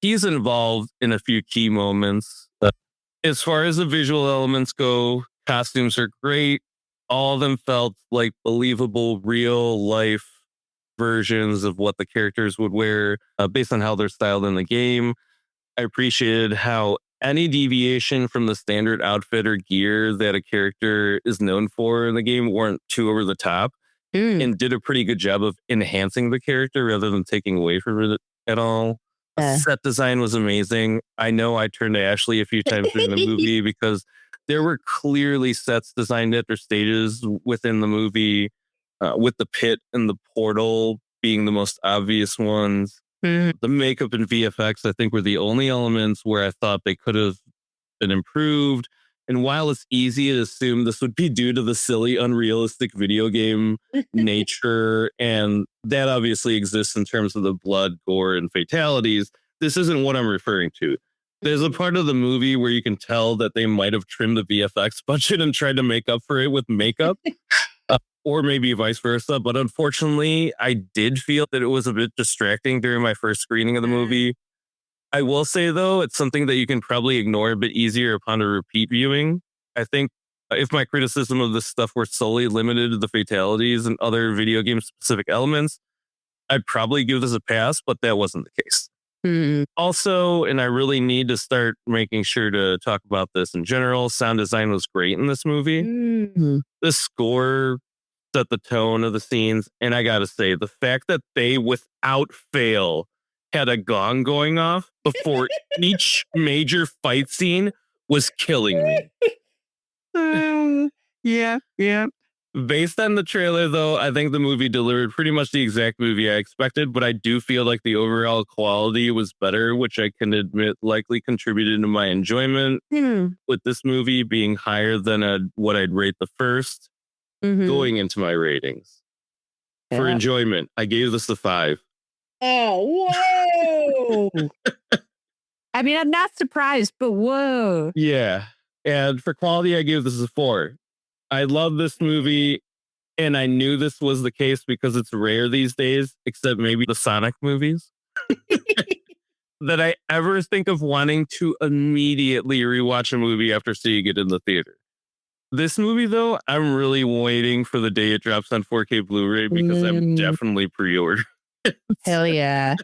he's involved in a few key moments. As far as the visual elements go, costumes are great. All of them felt like believable, real life versions of what the characters would wear based on how they're styled in the game. I appreciated how any deviation from the standard outfit or gear that a character is known for in the game weren't too over the top and did a pretty good job of enhancing the character rather than taking away from it at all. Set design was amazing. I know I turned to Ashley a few times during the movie because there were clearly sets designed at their stages within the movie, with the pit and the portal being the most obvious ones. The makeup and VFX, I think, were the only elements where I thought they could have been improved. And while it's easy to assume this would be due to the silly, unrealistic video game nature, and that obviously exists in terms of the blood, gore, and fatalities, this isn't what I'm referring to. There's a part of the movie where you can tell that they might have trimmed the VFX budget and tried to make up for it with makeup. Or maybe vice versa. But unfortunately, I did feel that it was a bit distracting during my first screening of the movie. I will say, though, it's something that you can probably ignore a bit easier upon a repeat viewing. I think if my criticism of this stuff were solely limited to the fatalities and other video game specific elements, I'd probably give this a pass, but that wasn't the case. Also, and I really need to start making sure to talk about this in general, sound design was great in this movie. The score set the tone of the scenes. And I got to say, the fact that they, without fail, had a gong going off before each major fight scene was killing me. Yeah. Based on the trailer, though, I think the movie delivered pretty much the exact movie I expected, but I do feel like the overall quality was better, which I can admit likely contributed to my enjoyment, with this movie being higher than what I'd rate the first. Going into my ratings. For enjoyment, I gave this a 5. Oh, whoa. I mean, I'm not surprised, but whoa. Yeah. And for quality, I gave this a 4. I love this movie, and I knew this was the case because it's rare these days, except maybe the Sonic movies, that I ever think of wanting to immediately rewatch a movie after seeing it in the theater. This movie, though, I'm really waiting for the day it drops on 4K Blu-ray because I'm definitely pre-ordered. Hell yeah.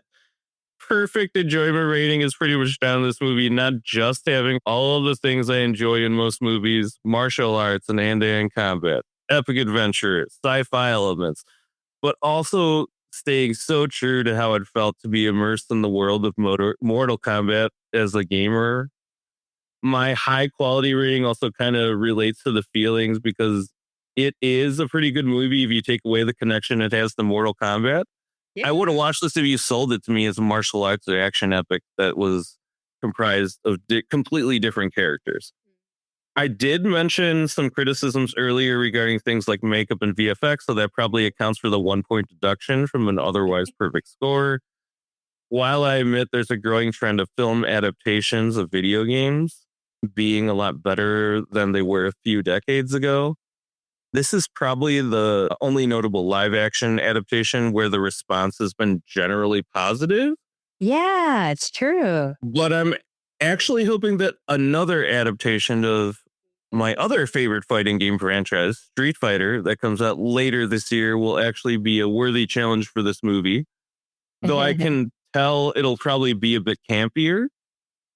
Perfect enjoyment rating is pretty much down this movie, not just having all of the things I enjoy in most movies, martial arts and hand-to-hand combat, epic adventure, sci-fi elements, but also staying so true to how it felt to be immersed in the world of Mortal Kombat as a gamer. My high quality rating also kind of relates to the feelings because it is a pretty good movie if you take away the connection it has to Mortal Kombat. I would have watched this if you sold it to me as a martial arts or action epic that was comprised of completely different characters. I did mention some criticisms earlier regarding things like makeup and VFX, so that probably accounts for the 1 point deduction from an otherwise perfect score. While I admit there's a growing trend of film adaptations of video games being a lot better than they were a few decades ago, this is probably the only notable live action adaptation where the response has been generally positive. Yeah, it's true. But I'm actually hoping that another adaptation of my other favorite fighting game franchise, Street Fighter, that comes out later this year, will actually be a worthy challenge for this movie. Though I can tell it'll probably be a bit campier.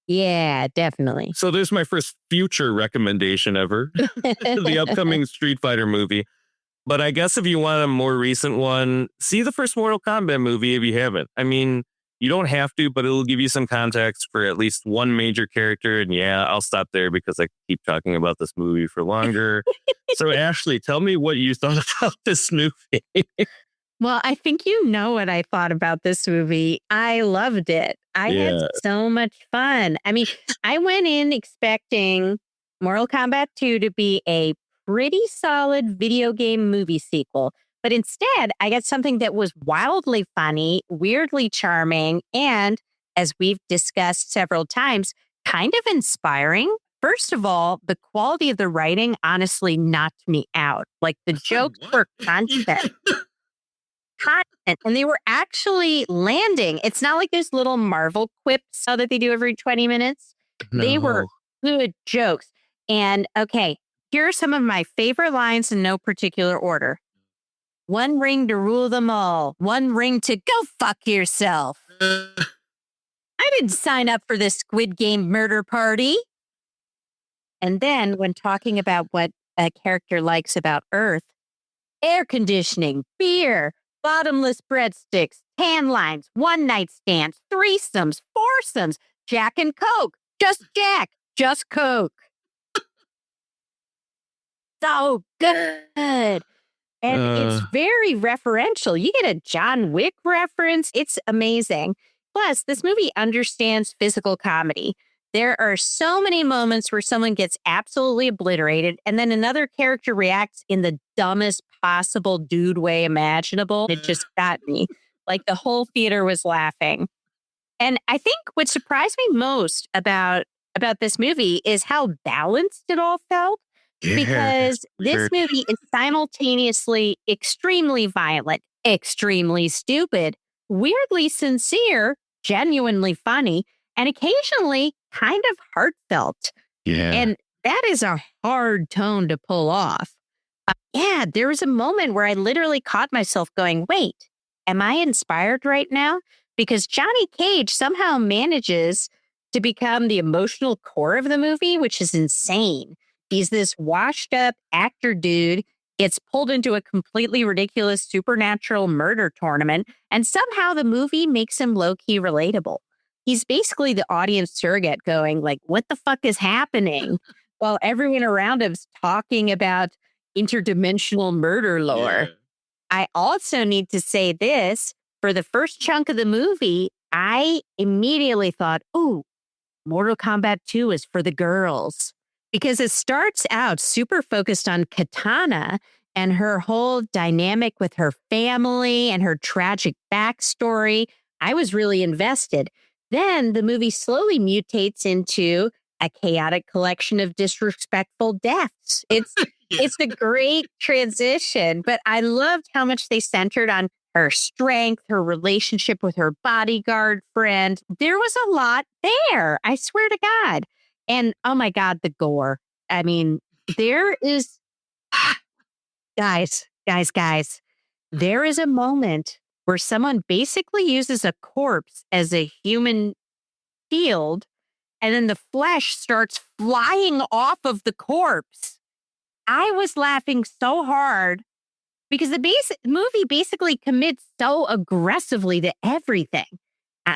Yeah, definitely. So there's my first future recommendation ever, the upcoming Street Fighter movie. But I guess if you want a more recent one, see the first Mortal Kombat movie if you haven't. I mean, you don't have to, but it'll give you some context for at least one major character. And yeah, I'll stop there because I keep talking about this movie for longer. So Ashley, tell me what you thought about this movie. Well, I think you know what I thought about this movie. I loved it. I had so much fun. I mean, I went in expecting Mortal Kombat 2 to be a pretty solid video game movie sequel. But instead, I got something that was wildly funny, weirdly charming, and, as we've discussed several times, kind of inspiring. First of all, the quality of the writing honestly knocked me out. Like, the jokes were content, and they were actually landing. It's not like those little Marvel quips that they do every 20 minutes. No. They were good jokes. And okay, here are some of my favorite lines in no particular order. One ring to rule them all. One ring to go fuck yourself. I didn't sign up for this Squid Game murder party. And then when talking about what a character likes about Earth, air conditioning, beer, bottomless breadsticks, tan lines, one-night stands, threesomes, foursomes, Jack and Coke, just Jack, just Coke. So good. And it's very referential. You get a John Wick reference. It's amazing. Plus, this movie understands physical comedy. There are so many moments where someone gets absolutely obliterated, and then another character reacts in the dumbest possible dude way imaginable. It just got me. Like, the whole theater was laughing. And I think what surprised me most about this movie is how balanced it all felt. Because this movie is simultaneously extremely violent, extremely stupid, weirdly sincere, genuinely funny, and occasionally kind of heartfelt. Yeah. And that is a hard tone to pull off. There was a moment where I literally caught myself going, wait, am I inspired right now? Because Johnny Cage somehow manages to become the emotional core of the movie, which is insane. He's this washed up actor dude, gets pulled into a completely ridiculous supernatural murder tournament, and somehow the movie makes him low-key relatable. He's basically the audience surrogate going like, what the fuck is happening? While everyone around him's talking about interdimensional murder lore. Yeah. I also need to say this, for the first chunk of the movie, I immediately thought, ooh, Mortal Kombat 2 is for the girls. Because it starts out super focused on Katana and her whole dynamic with her family and her tragic backstory. I was really invested. Then the movie slowly mutates into a chaotic collection of disrespectful deaths. It's a great transition, but I loved how much they centered on her strength, her relationship with her bodyguard friend. There was a lot there. I swear to God. And oh my God, the gore. I mean, there is, guys, there is a moment where someone basically uses a corpse as a human shield, and then the flesh starts flying off of the corpse. I was laughing so hard because the movie basically commits so aggressively to everything.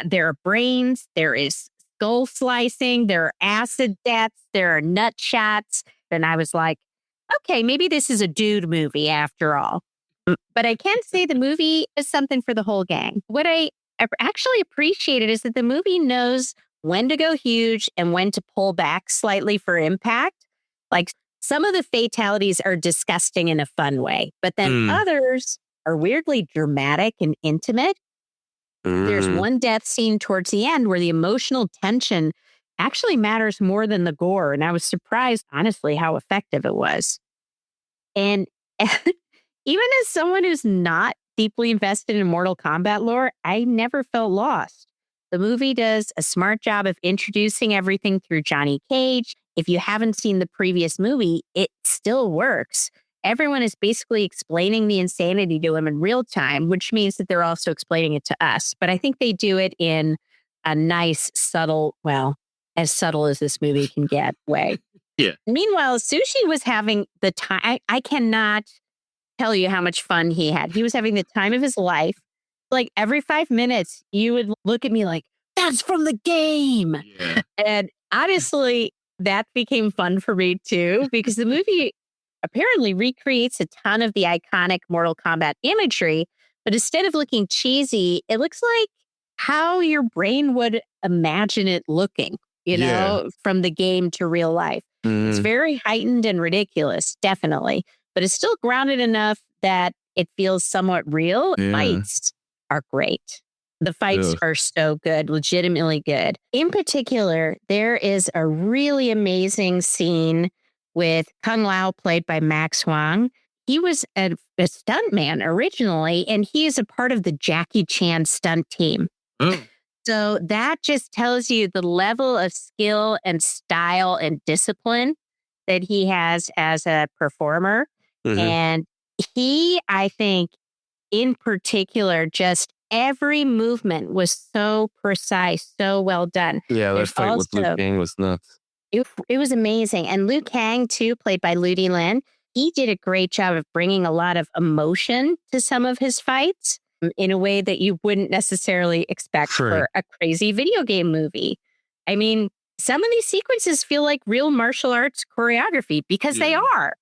There are brains, there is skull slicing, there are acid deaths, there are nut shots. And I was like, okay, maybe this is a dude movie after all. But I can say the movie is something for the whole gang. What I actually appreciated is that the movie knows when to go huge and when to pull back slightly for impact. Like some of the fatalities are disgusting in a fun way, but then others are weirdly dramatic and intimate. There's one death scene towards the end where the emotional tension actually matters more than the gore. And I was surprised, honestly, how effective it was. And even as someone who's not deeply invested in Mortal Kombat lore, I never felt lost. The movie does a smart job of introducing everything through Johnny Cage. If you haven't seen the previous movie, it still works. Everyone is basically explaining the insanity to him in real time, which means that they're also explaining it to us. But I think they do it in a nice, subtle, well, as subtle as this movie can get way. Yeah. Meanwhile, Sushi was having the time. I cannot tell you how much fun he had. He was having the time of his life. Like every 5 minutes, you would look at me like, that's from the game. Yeah. And honestly, that became fun for me too, because the movie apparently recreates a ton of the iconic Mortal Kombat imagery, but instead of looking cheesy, it looks like how your brain would imagine it looking, you know, from the game to real life. It's very heightened and ridiculous, definitely, but it's still grounded enough that it feels somewhat real. Fights are great. The fights are so good, legitimately good. In particular, there is a really amazing scene with Kung Lao, played by Max Huang. He was a stuntman originally, and he is a part of the Jackie Chan stunt team. So that just tells you the level of skill and style and discipline that he has as a performer. And he, I think, in particular, just every movement was so precise, so well done. Yeah, that fight with Liu Kang was nuts. It was amazing. And Liu Kang, too, played by Ludi Lin, he did a great job of bringing a lot of emotion to some of his fights in a way that you wouldn't necessarily expect for a crazy video game movie. I mean, some of these sequences feel like real martial arts choreography because they are.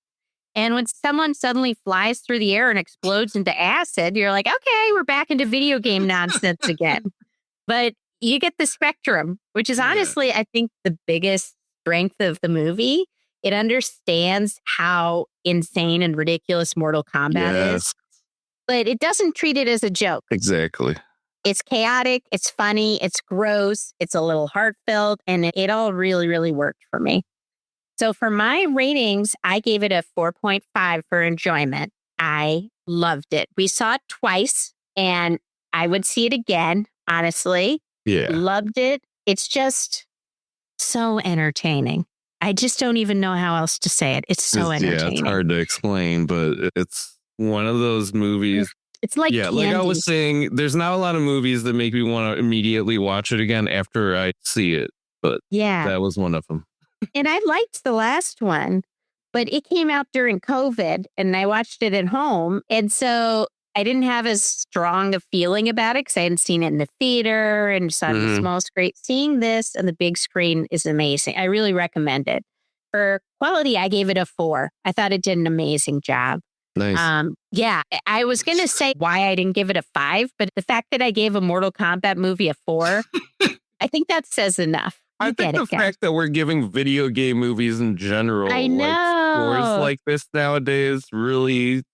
And when someone suddenly flies through the air and explodes into acid, you're like, okay, we're back into video game nonsense again. But you get the spectrum, which is honestly, I think, the biggest strength of the movie. It understands how insane and ridiculous Mortal Kombat is, but it doesn't treat it as a joke. Exactly. It's chaotic, it's funny, it's gross, it's a little heartfelt, and it all really, really worked for me. So for my ratings, I gave it a 4.5 for enjoyment. I loved it. We saw it twice, and I would see it again, honestly. Yeah. Loved it. It's just so entertaining. I just don't even know how else to say it. It's so entertaining. Yeah, it's hard to explain, but it's one of those movies. It's like candy. Like I was saying, there's not a lot of movies that make me want to immediately watch it again after I see it, but that was one of them. And I liked the last one, but it came out during COVID and I watched it at home. And so I didn't have as strong a feeling about it because I hadn't seen it in the theater and saw it on the small screen. Seeing this on the big screen is amazing. I really recommend it. For quality, I gave it a 4. I thought it did an amazing job. Nice. I was going to say why I didn't give it a 5, but the fact that I gave a Mortal Kombat movie a 4, I think that says enough. I think the fact that we're giving video game movies in general, I know, like scores like this nowadays really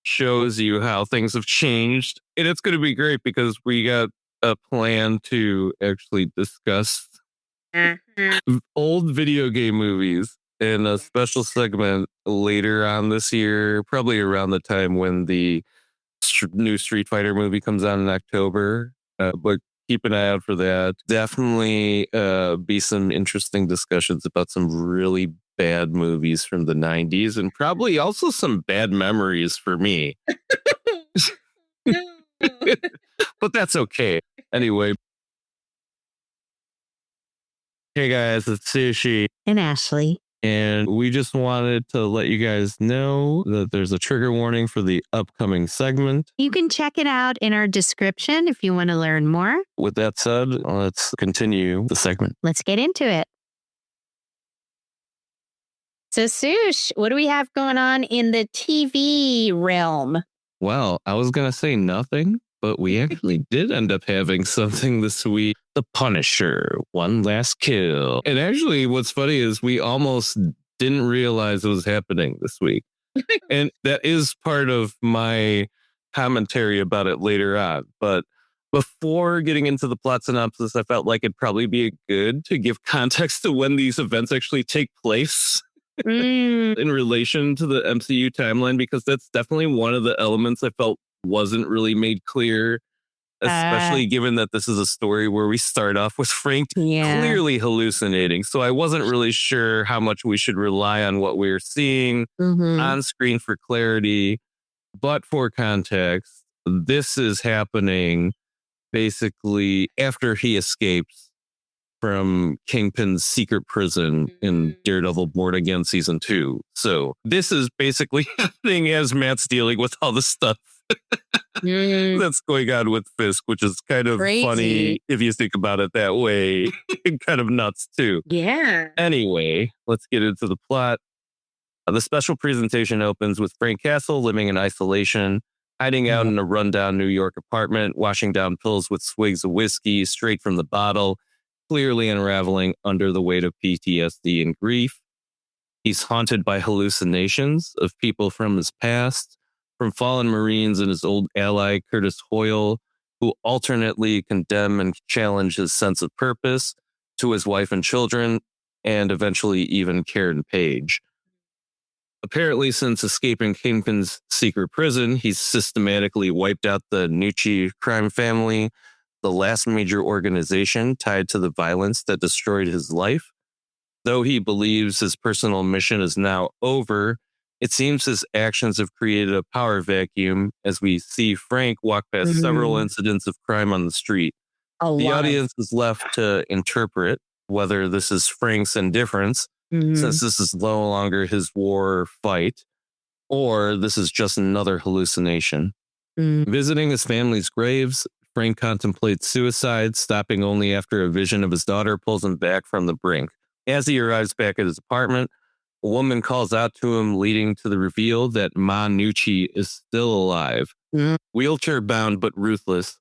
shows you how things have changed. And it's going to be great because we got a plan to actually discuss old video game movies in a special segment later on this year, probably around the time when the new Street Fighter movie comes out in October. But keep an eye out for that. Definitely be some interesting discussions about some really bad movies from the 90s and probably also some bad memories for me. But that's okay. Anyway. Hey guys, it's Sushi. And Ashley. And we just wanted to let you guys know that there's a trigger warning for the upcoming segment. You can check it out in our description if you want to learn more. With that said, let's continue the segment. Let's get into it. So, Sush, what do we have going on in the TV realm? Well, I was going to say nothing, but we actually did end up having something this week. The Punisher, One Last Kill. And actually, what's funny is we almost didn't realize it was happening this week. And that is part of my commentary about it later on. But before getting into the plot synopsis, I felt like it'd probably be good to give context to when these events actually take place in relation to the MCU timeline, because that's definitely one of the elements I felt wasn't really made clear, especially given that this is a story where we start off with Frank clearly hallucinating. So I wasn't really sure how much we should rely on what we're seeing on screen for clarity. But for context, this is happening basically after he escapes from Kingpin's secret prison in Daredevil Born Again Season 2. So this is basically happening as Matt's dealing with all the stuff that's going on with Fisk, which is kind of funny if you think about it that way. Kind of nuts too. Yeah. Anyway, let's get into the plot. The special presentation opens with Frank Castle living in isolation, hiding out in a rundown New York apartment, washing down pills with swigs of whiskey straight from the bottle, clearly unraveling under the weight of PTSD and grief. He's haunted by hallucinations of people from his past, from fallen Marines and his old ally, Curtis Hoyle, who alternately condemn and challenge his sense of purpose, to his wife and children, and eventually even Karen Page. Apparently, since escaping Kingpin's secret prison, he's systematically wiped out the Nucci crime family, the last major organization tied to the violence that destroyed his life. Though he believes his personal mission is now over, it seems his actions have created a power vacuum as we see Frank walk past several incidents of crime on the street. The audience is left to interpret whether this is Frank's indifference, since this is no longer his war or fight, or this is just another hallucination. Visiting his family's graves, Frank contemplates suicide, stopping only after a vision of his daughter pulls him back from the brink. As he arrives back at his apartment, a woman calls out to him, leading to the reveal that Ma Nucci is still alive. Wheelchair-bound but ruthless,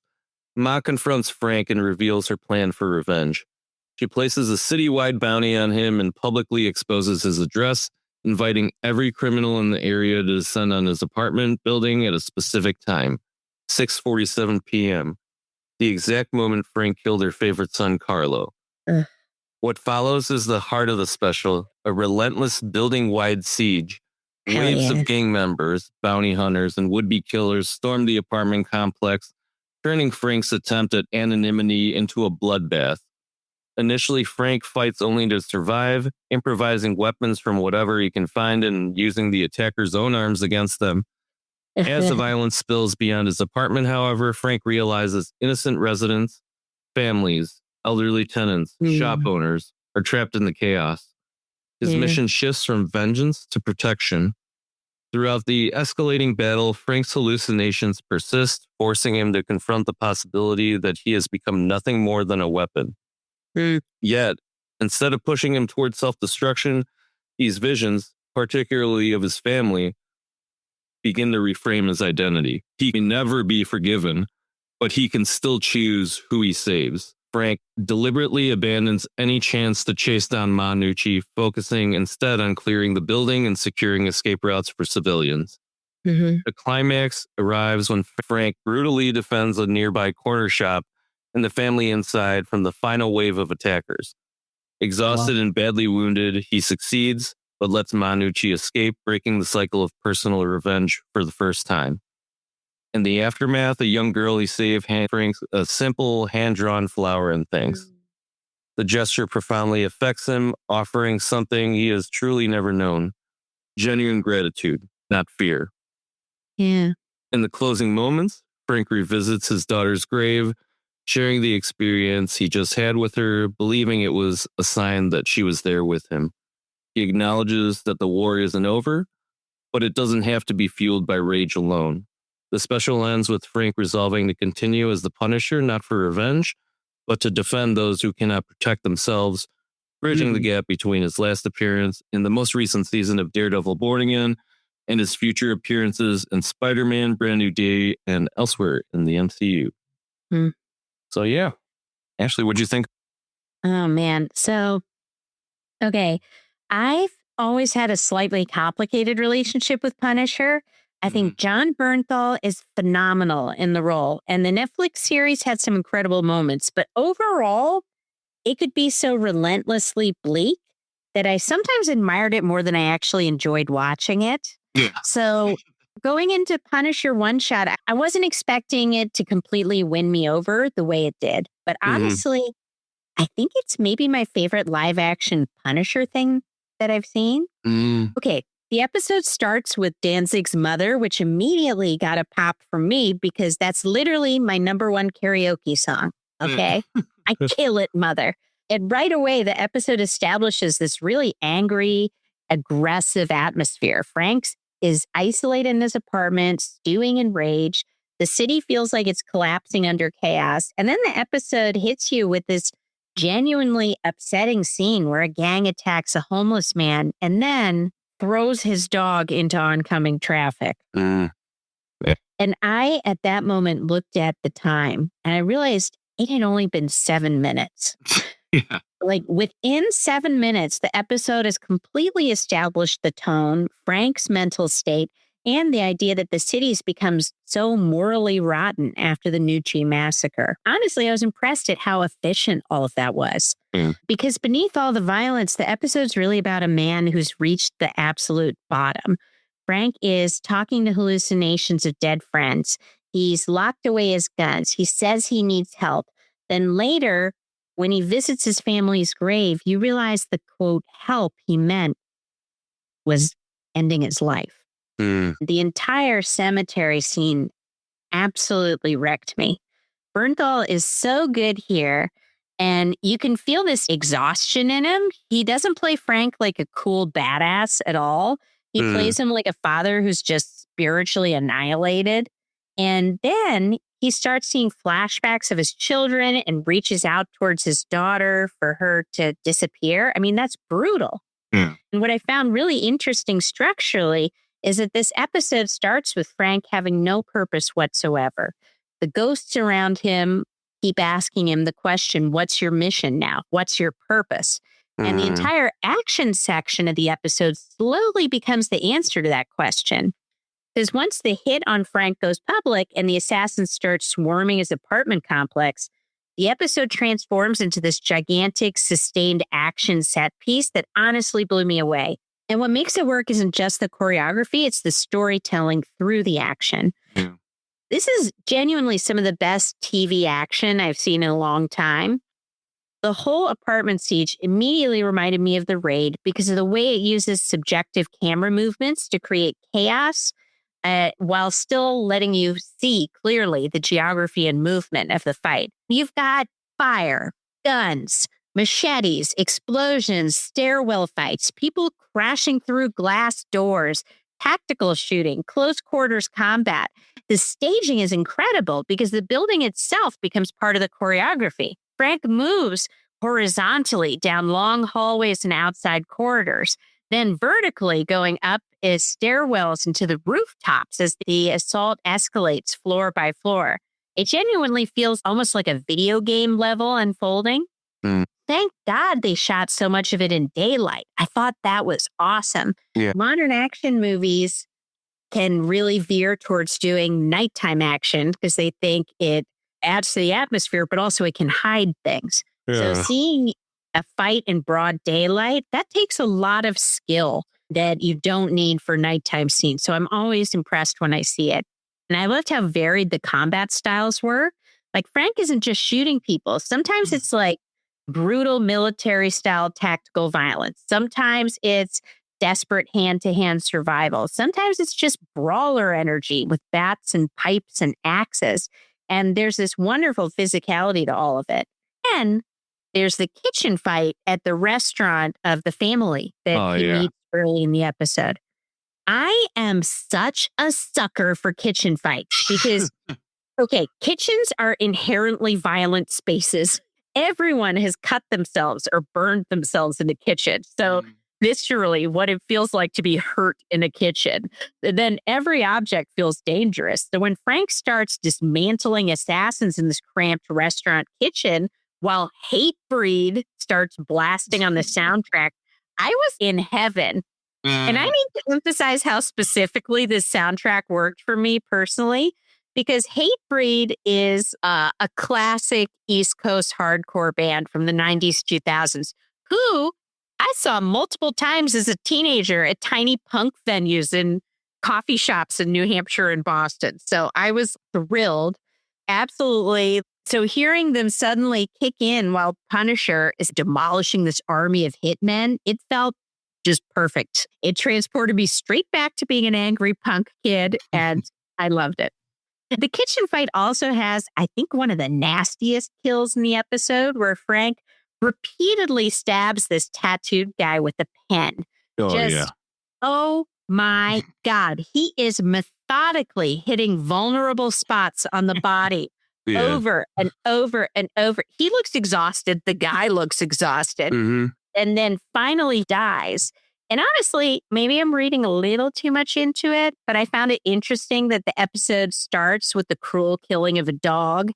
Ma confronts Frank and reveals her plan for revenge. She places a citywide bounty on him and publicly exposes his address, inviting every criminal in the area to descend on his apartment building at a specific time, 6:47 p.m., the exact moment Frank killed her favorite son, Carlo. What follows is the heart of the special, a relentless building-wide siege. Waves of gang members, bounty hunters, and would-be killers storm the apartment complex, turning Frank's attempt at anonymity into a bloodbath. Initially, Frank fights only to survive, improvising weapons from whatever he can find and using the attacker's own arms against them. As the violence spills beyond his apartment, however, Frank realizes innocent residents, families, elderly tenants, shop owners are trapped in the chaos. His mission shifts from vengeance to protection. Throughout the escalating battle, Frank's hallucinations persist, forcing him to confront the possibility that he has become nothing more than a weapon. Yet, instead of pushing him toward self-destruction, these visions, particularly of his family, begin to reframe his identity. He can never be forgiven, but he can still choose who he saves. Frank deliberately abandons any chance to chase down Ma Nucci, focusing instead on clearing the building and securing escape routes for civilians. The climax arrives when Frank brutally defends a nearby corner shop and the family inside from the final wave of attackers. Exhausted and badly wounded, he succeeds, but lets Ma Nucci escape, breaking the cycle of personal revenge for the first time. In the aftermath, a young girl he saved hands Frank a simple hand-drawn flower and thanks. The gesture profoundly affects him, offering something he has truly never known: genuine gratitude, not fear. In the closing moments, Frank revisits his daughter's grave, sharing the experience he just had with her, believing it was a sign that she was there with him. He acknowledges that the war isn't over, but it doesn't have to be fueled by rage alone. The special ends with Frank resolving to continue as the Punisher, not for revenge, but to defend those who cannot protect themselves, bridging the gap between his last appearance in the most recent season of Daredevil Born Again and his future appearances in Spider-Man, Brand New Day, and elsewhere in the MCU. So yeah. Ashley, what'd you think? Oh, man. So, okay. I've always had a slightly complicated relationship with Punisher. I think John Bernthal is phenomenal in the role, and the Netflix series had some incredible moments. But overall, it could be so relentlessly bleak that I sometimes admired it more than I actually enjoyed watching it. Yeah. So going into Punisher One Shot, I wasn't expecting it to completely win me over the way it did. But honestly, I think it's maybe my favorite live action Punisher thing that I've seen. Okay, the episode starts with Danzig's Mother, which immediately got a pop from me because that's literally my number one karaoke song. Okay, I kill it, Mother. And right away, the episode establishes this really angry, aggressive atmosphere. Frank's is isolated in his apartment, stewing in rage. The city feels like it's collapsing under chaos. And then the episode hits you with this genuinely upsetting scene where a gang attacks a homeless man and then throws his dog into oncoming traffic. And I, at that moment, looked at the time and I realized it had only been 7 minutes. Like within 7 minutes, the episode has completely established the tone, Frank's mental state, and the idea that the city's becomes so morally rotten after the Nucci massacre. Honestly, I was impressed at how efficient all of that was. Because beneath all the violence, the episode's really about a man who's reached the absolute bottom. Frank is talking to hallucinations of dead friends. He's locked away his guns. He says he needs help. Then later, when he visits his family's grave, you realize the quote, help he meant was ending his life. The entire cemetery scene absolutely wrecked me. Bernthal is so good here, and you can feel this exhaustion in him. He doesn't play Frank like a cool badass at all. He plays him like a father who's just spiritually annihilated. And then he starts seeing flashbacks of his children and reaches out towards his daughter for her to disappear. I mean, that's brutal. And what I found really interesting structurally is that this episode starts with Frank having no purpose whatsoever. The ghosts around him keep asking him the question, what's your mission now? What's your purpose? And the entire action section of the episode slowly becomes the answer to that question. Because once the hit on Frank goes public and the assassins start swarming his apartment complex, the episode transforms into this gigantic, sustained action set piece that honestly blew me away. And what makes it work isn't just the choreography, it's the storytelling through the action. This is genuinely some of the best TV action I've seen in a long time. The whole apartment siege immediately reminded me of The Raid because of the way it uses subjective camera movements to create chaos while still letting you see clearly the geography and movement of the fight. You've got fire, guns, machetes, explosions, stairwell fights, people crashing through glass doors, tactical shooting, close quarters combat. The staging is incredible because the building itself becomes part of the choreography. Frank moves horizontally down long hallways and outside corridors, then vertically going up is stairwells into the rooftops as the assault escalates floor by floor. It genuinely feels almost like a video game level unfolding. Thank God they shot so much of it in daylight. I thought that was awesome. Modern action movies can really veer towards doing nighttime action because they think it adds to the atmosphere, but also it can hide things. So seeing a fight in broad daylight, that takes a lot of skill that you don't need for nighttime scenes. So I'm always impressed when I see it. And I loved how varied the combat styles were. Like Frank isn't just shooting people. Sometimes it's like brutal military style tactical violence. Sometimes it's desperate hand-to-hand survival. Sometimes it's just brawler energy with bats and pipes and axes. And there's this wonderful physicality to all of it. And there's the kitchen fight at the restaurant of the family that he meets early in the episode. I am such a sucker for kitchen fights because, okay, kitchens are inherently violent spaces. Everyone has cut themselves or burned themselves in the kitchen. So viscerally, what it feels like to be hurt in a kitchen. And then every object feels dangerous. So when Frank starts dismantling assassins in this cramped restaurant kitchen, while Hatebreed starts blasting on the soundtrack, I was in heaven. And I need to emphasize how specifically this soundtrack worked for me personally, because Hatebreed is a classic East Coast hardcore band from the 90s, 2000s, who I saw multiple times as a teenager at tiny punk venues in coffee shops in New Hampshire and Boston. So I was thrilled. Absolutely. So hearing them suddenly kick in while Punisher is demolishing this army of hitmen, it felt just perfect. It transported me straight back to being an angry punk kid, and I loved it. The kitchen fight also has, I think, one of the nastiest kills in the episode, where Frank repeatedly stabs this tattooed guy with a pen. Oh my God. He is methodically hitting vulnerable spots on the body over and over and over. He looks exhausted. The guy looks exhausted. And then finally dies. And honestly, maybe I'm reading a little too much into it, but I found it interesting that the episode starts with the cruel killing of a dog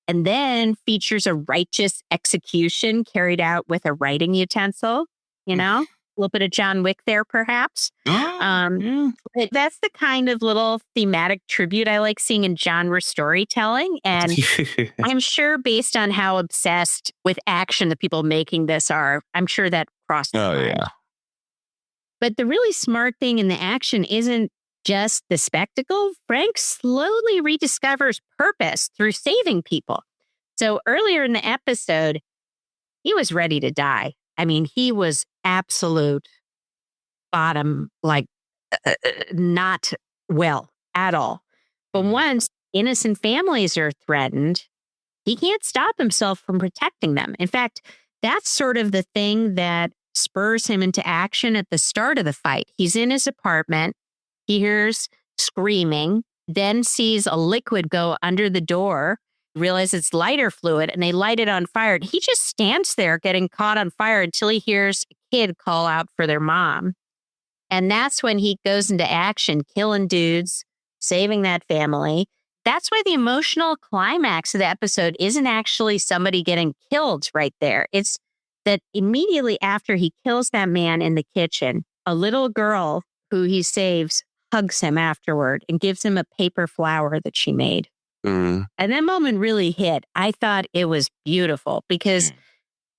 and then features a righteous execution carried out with a writing utensil, you know? A little bit of John Wick there, perhaps. But that's the kind of little thematic tribute I like seeing in genre storytelling. And I'm sure based on how obsessed with action the people making this are, I'm sure that crossed the line. But the really smart thing in the action isn't just the spectacle. Frank slowly rediscovers purpose through saving people. So earlier in the episode, he was ready to die. I mean, he was absolute bottom, like not well at all. But once innocent families are threatened, he can't stop himself from protecting them. In fact, that's sort of the thing that spurs him into action at the start of the fight. He's in his apartment. He hears screaming, then sees a liquid go under the door, realizes it's lighter fluid, and they light it on fire. He just stands there getting caught on fire until he hears a kid call out for their mom. And that's when he goes into action, killing dudes, saving that family. That's why the emotional climax of the episode isn't actually somebody getting killed right there. It's that immediately after he kills that man in the kitchen, a little girl who he saves hugs him afterward and gives him a paper flower that she made. And that moment really hit. I thought it was beautiful because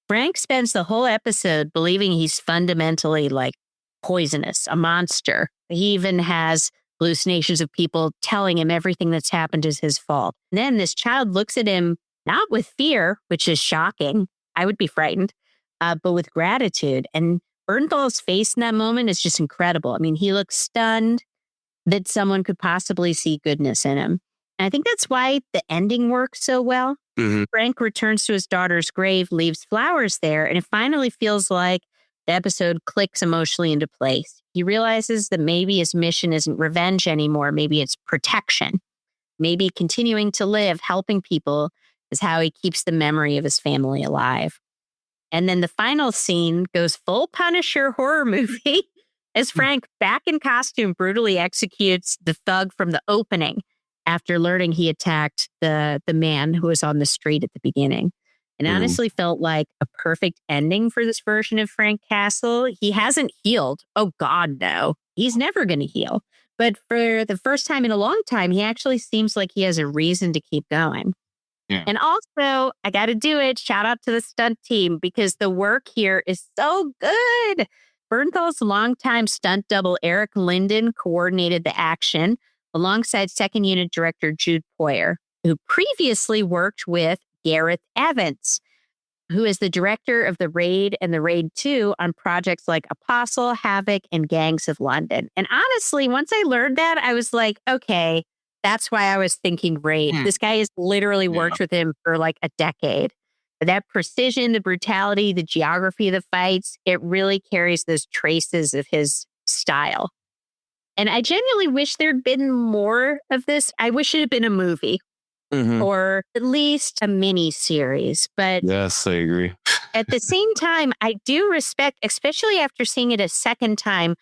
Frank spends the whole episode believing he's fundamentally like poisonous, a monster. He even has hallucinations of people telling him everything that's happened is his fault. And then this child looks at him, not with fear, which is shocking. I would be frightened, but with gratitude. And Bernthal's face in that moment is just incredible. I mean, he looks stunned that someone could possibly see goodness in him. And I think that's why the ending works so well. Frank returns to his daughter's grave, leaves flowers there, and it finally feels like the episode clicks emotionally into place. He realizes that maybe his mission isn't revenge anymore. Maybe it's protection. Maybe continuing to live, helping people is how he keeps the memory of his family alive. And then the final scene goes full Punisher horror movie as Frank, back in costume, brutally executes the thug from the opening after learning he attacked the man who was on the street at the beginning. And honestly felt like a perfect ending for this version of Frank Castle. He hasn't healed. Oh, God, no. He's never going to heal. But for the first time in a long time, he actually seems like he has a reason to keep going. And also, I got to do it. Shout out to the stunt team because the work here is so good. Bernthal's longtime stunt double, Eric Linden, coordinated the action alongside second unit director Jude Poyer, who previously worked with Gareth Evans, who is the director of The Raid and The Raid 2 on projects like Apostle, Havoc, and Gangs of London. And honestly, once I learned that, I was like, okay, that's why I was thinking Raid. This guy has literally worked with him for like a decade. That precision, the brutality, the geography of the fights, it really carries those traces of his style. And I genuinely wish there'd been more of this. I wish it had been a movie. Or at least a mini series. But yes, I agree. At the same time, I do respect, especially after seeing it a second time,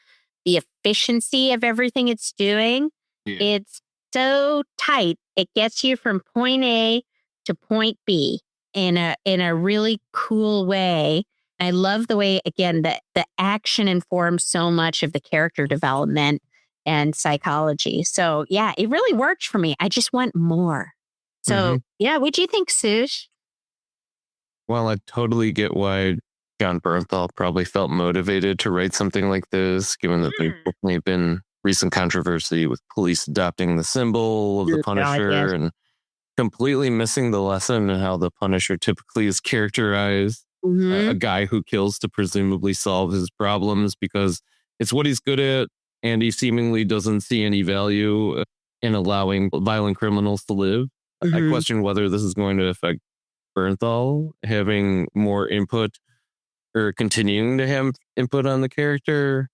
the efficiency of everything it's doing. It's so tight. It gets you from point A to point B in a really cool way. I love the way, again, that the action informs so much of the character development and psychology. So, yeah, it really worked for me. I just want more. So, yeah, what do you think, Sush? Well, I totally get why John Bernthal probably felt motivated to write something like this, given that there's definitely been recent controversy with police adopting the symbol of the Punisher and completely missing the lesson in how the Punisher typically is characterized. A guy who kills to presumably solve his problems because it's what he's good at, and he seemingly doesn't see any value in allowing violent criminals to live. I question whether this is going to affect Bernthal having more input or continuing to have input on the character.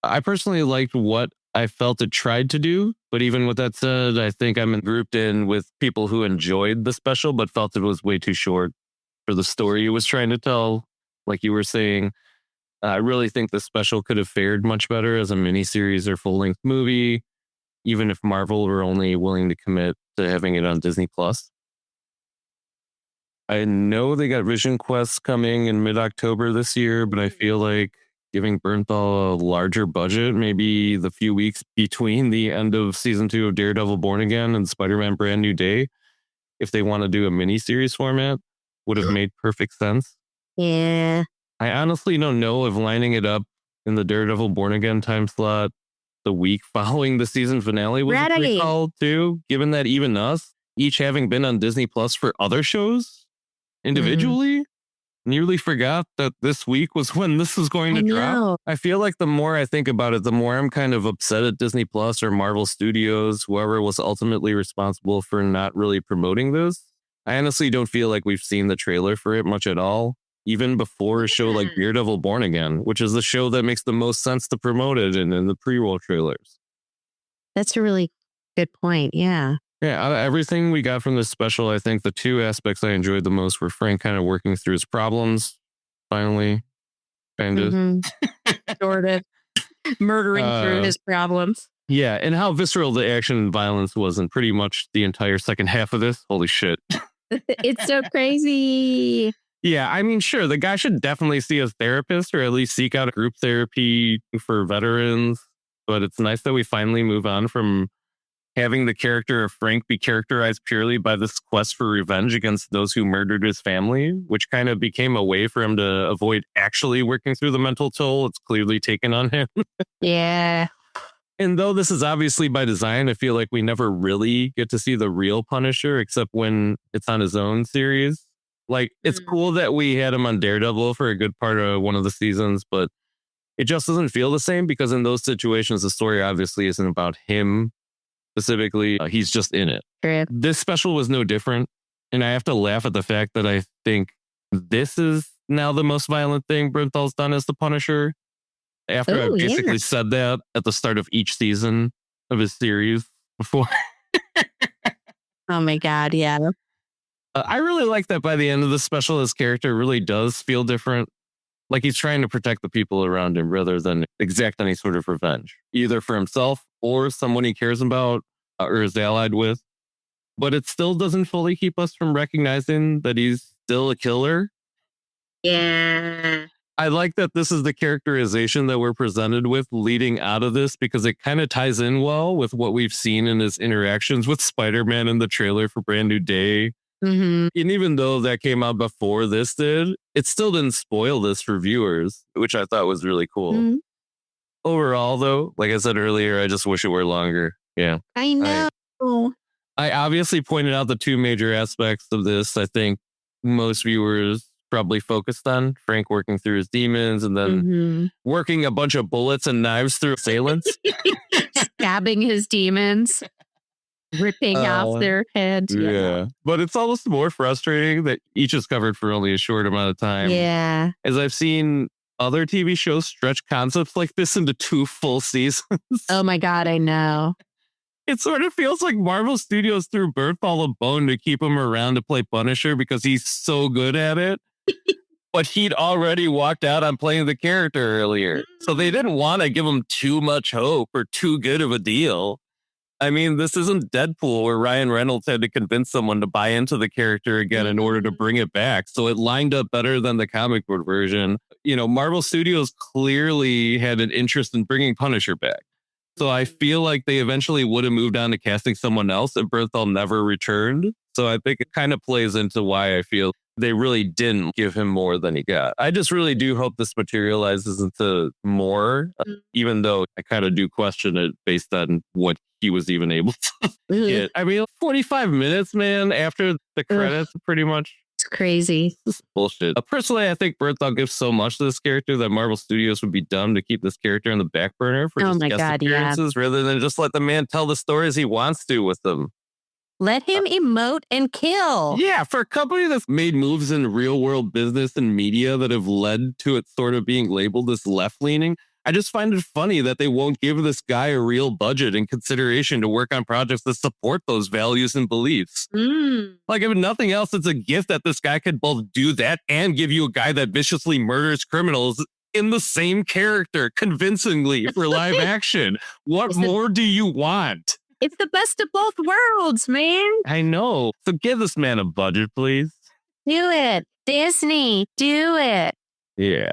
I personally liked what I felt it tried to do, but even with that said, I think I'm grouped in with people who enjoyed the special but felt it was way too short for the story it was trying to tell. Like you were saying, I really think the special could have fared much better as a miniseries or full-length movie, even if Marvel were only willing to commit to having it on Disney Plus. I know they got Vision Quest coming in mid-October this year, but I feel like giving Bernthal a larger budget, maybe the few weeks between the end of season 2 of Daredevil Born Again and Spider-Man Brand New Day, if they want to do a miniseries format, would have made perfect sense. Yeah. I honestly don't know if lining it up in the Daredevil Born Again time slot the week following the season finale was a great call too, given that even us, each having been on Disney Plus for other shows individually, nearly forgot that this week was when this was going to drop. I feel like the more I think about it, the more I'm kind of upset at Disney Plus or Marvel Studios, whoever was ultimately responsible for not really promoting this. I honestly don't feel like we've seen the trailer for it much at all, even before a show like Daredevil Born Again, which is the show that makes the most sense to promote it in the pre-roll trailers. That's a really good point. Yeah. Yeah, out of everything we got from this special, I think the two aspects I enjoyed the most were Frank kind of working through his problems, finally, kind of. Sort of. Murdering through his problems. Yeah, and how visceral the action and violence was in pretty much the entire second half of this. Holy shit. It's so crazy. Yeah, I mean, sure, the guy should definitely see a therapist or at least seek out a group therapy for veterans. But it's nice that we finally move on from having the character of Frank be characterized purely by this quest for revenge against those who murdered his family, which kind of became a way for him to avoid actually working through the mental toll it's clearly taken on him. Yeah. And though this is obviously by design, I feel like we never really get to see the real Punisher except when it's on his own series. Like, it's cool that we had him on Daredevil for a good part of one of the seasons, but it just doesn't feel the same because in those situations, the story obviously isn't about him specifically. He's just in it. True. This special was no different. And I have to laugh at the fact that I think this is now the most violent thing Bernthal's done as the Punisher. After I basically said that at the start of each season of his series before. Oh my God, yeah. I really like that by the end of the special, his character really does feel different. Like he's trying to protect the people around him rather than exact any sort of revenge, either for himself or someone he cares about or is allied with. But it still doesn't fully keep us from recognizing that he's still a killer. Yeah. I like that this is the characterization that we're presented with leading out of this because it kind of ties in well with what we've seen in his interactions with Spider-Man in the trailer for Brand New Day. And even though that came out before this did, it still didn't spoil this for viewers, which I thought was really cool. Overall, though, like I said earlier, I just wish it were longer. Yeah. I know. I obviously pointed out the two major aspects of this. I think most viewers probably focused on Frank working through his demons and then working a bunch of bullets and knives through assailants. Stabbing his demons. Ripping off their heads. Yeah. But it's almost more frustrating that each is covered for only a short amount of time. Yeah. As I've seen other TV shows stretch concepts like this into 2 full seasons. Oh my God, I know. It sort of feels like Marvel Studios threw Bernthal a bone to keep him around to play Punisher because he's so good at it. But he'd already walked out on playing the character earlier. So they didn't want to give him too much hope or too good of a deal. I mean, this isn't Deadpool where Ryan Reynolds had to convince someone to buy into the character again in order to bring it back. So it lined up better than the comic book version. You know, Marvel Studios clearly had an interest in bringing Punisher back. So I feel like they eventually would have moved on to casting someone else if Berthel never returned. So I think it kind of plays into why I feel they really didn't give him more than he got. I just really do hope this materializes into more, even though I kind of do question it based on what he was even able to get. I mean, 45 minutes, man, after the credits, pretty much. It's crazy. This is bullshit. Personally, I think Berthel gives so much to this character that Marvel Studios would be dumb to keep this character in the back burner for just guest appearances rather than just let the man tell the stories he wants to with them. Let him emote and kill. Yeah, for a company that's made moves in real world business and media that have led to it sort of being labeled as left leaning, I just find it funny that they won't give this guy a real budget and consideration to work on projects that support those values and beliefs. Like, if nothing else, it's a gift that this guy could both do that and give you a guy that viciously murders criminals in the same character convincingly for live action. What more do you want? It's the best of both worlds, man. I know. So give this man a budget, please. Do it. Disney, do it. Yeah.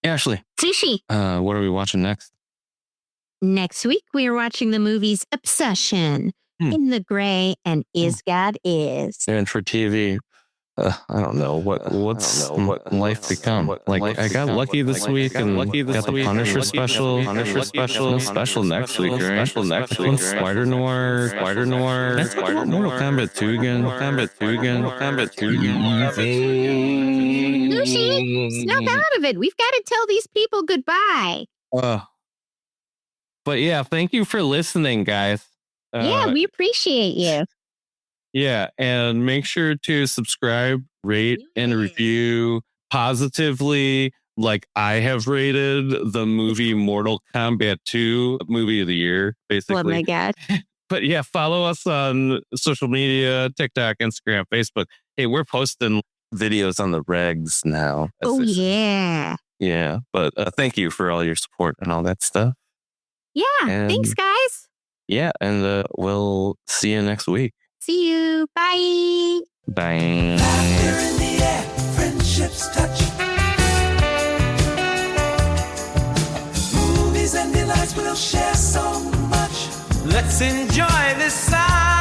Ashley. Sushi. What are we watching next? Next week, we are watching the movies Obsession, In the Gray, and Is God Is. And for TV, I don't know what's life become. I got lucky this week and got the Punisher special. Special next week, right? Spider-Noir. Mortal Kombat 2 again. Sushi, snap out of it. We've got to tell these people goodbye. But yeah, thank you for listening, guys. Yeah, we appreciate you. Yeah, and make sure to subscribe, rate, and review positively, like I have rated the movie Mortal Kombat 2, movie of the year, basically. Oh my God. But yeah, follow us on social media, TikTok, Instagram, Facebook. Hey, we're posting videos on the regs now. Oh, yeah. Yeah, but thank you for all your support and all that stuff. Yeah, and, thanks, guys. Yeah, and we'll see you next week. See you. Bye. Bye. Laughter in the air, friendships touch. Movies and delights, we'll share so much. Let's enjoy this side.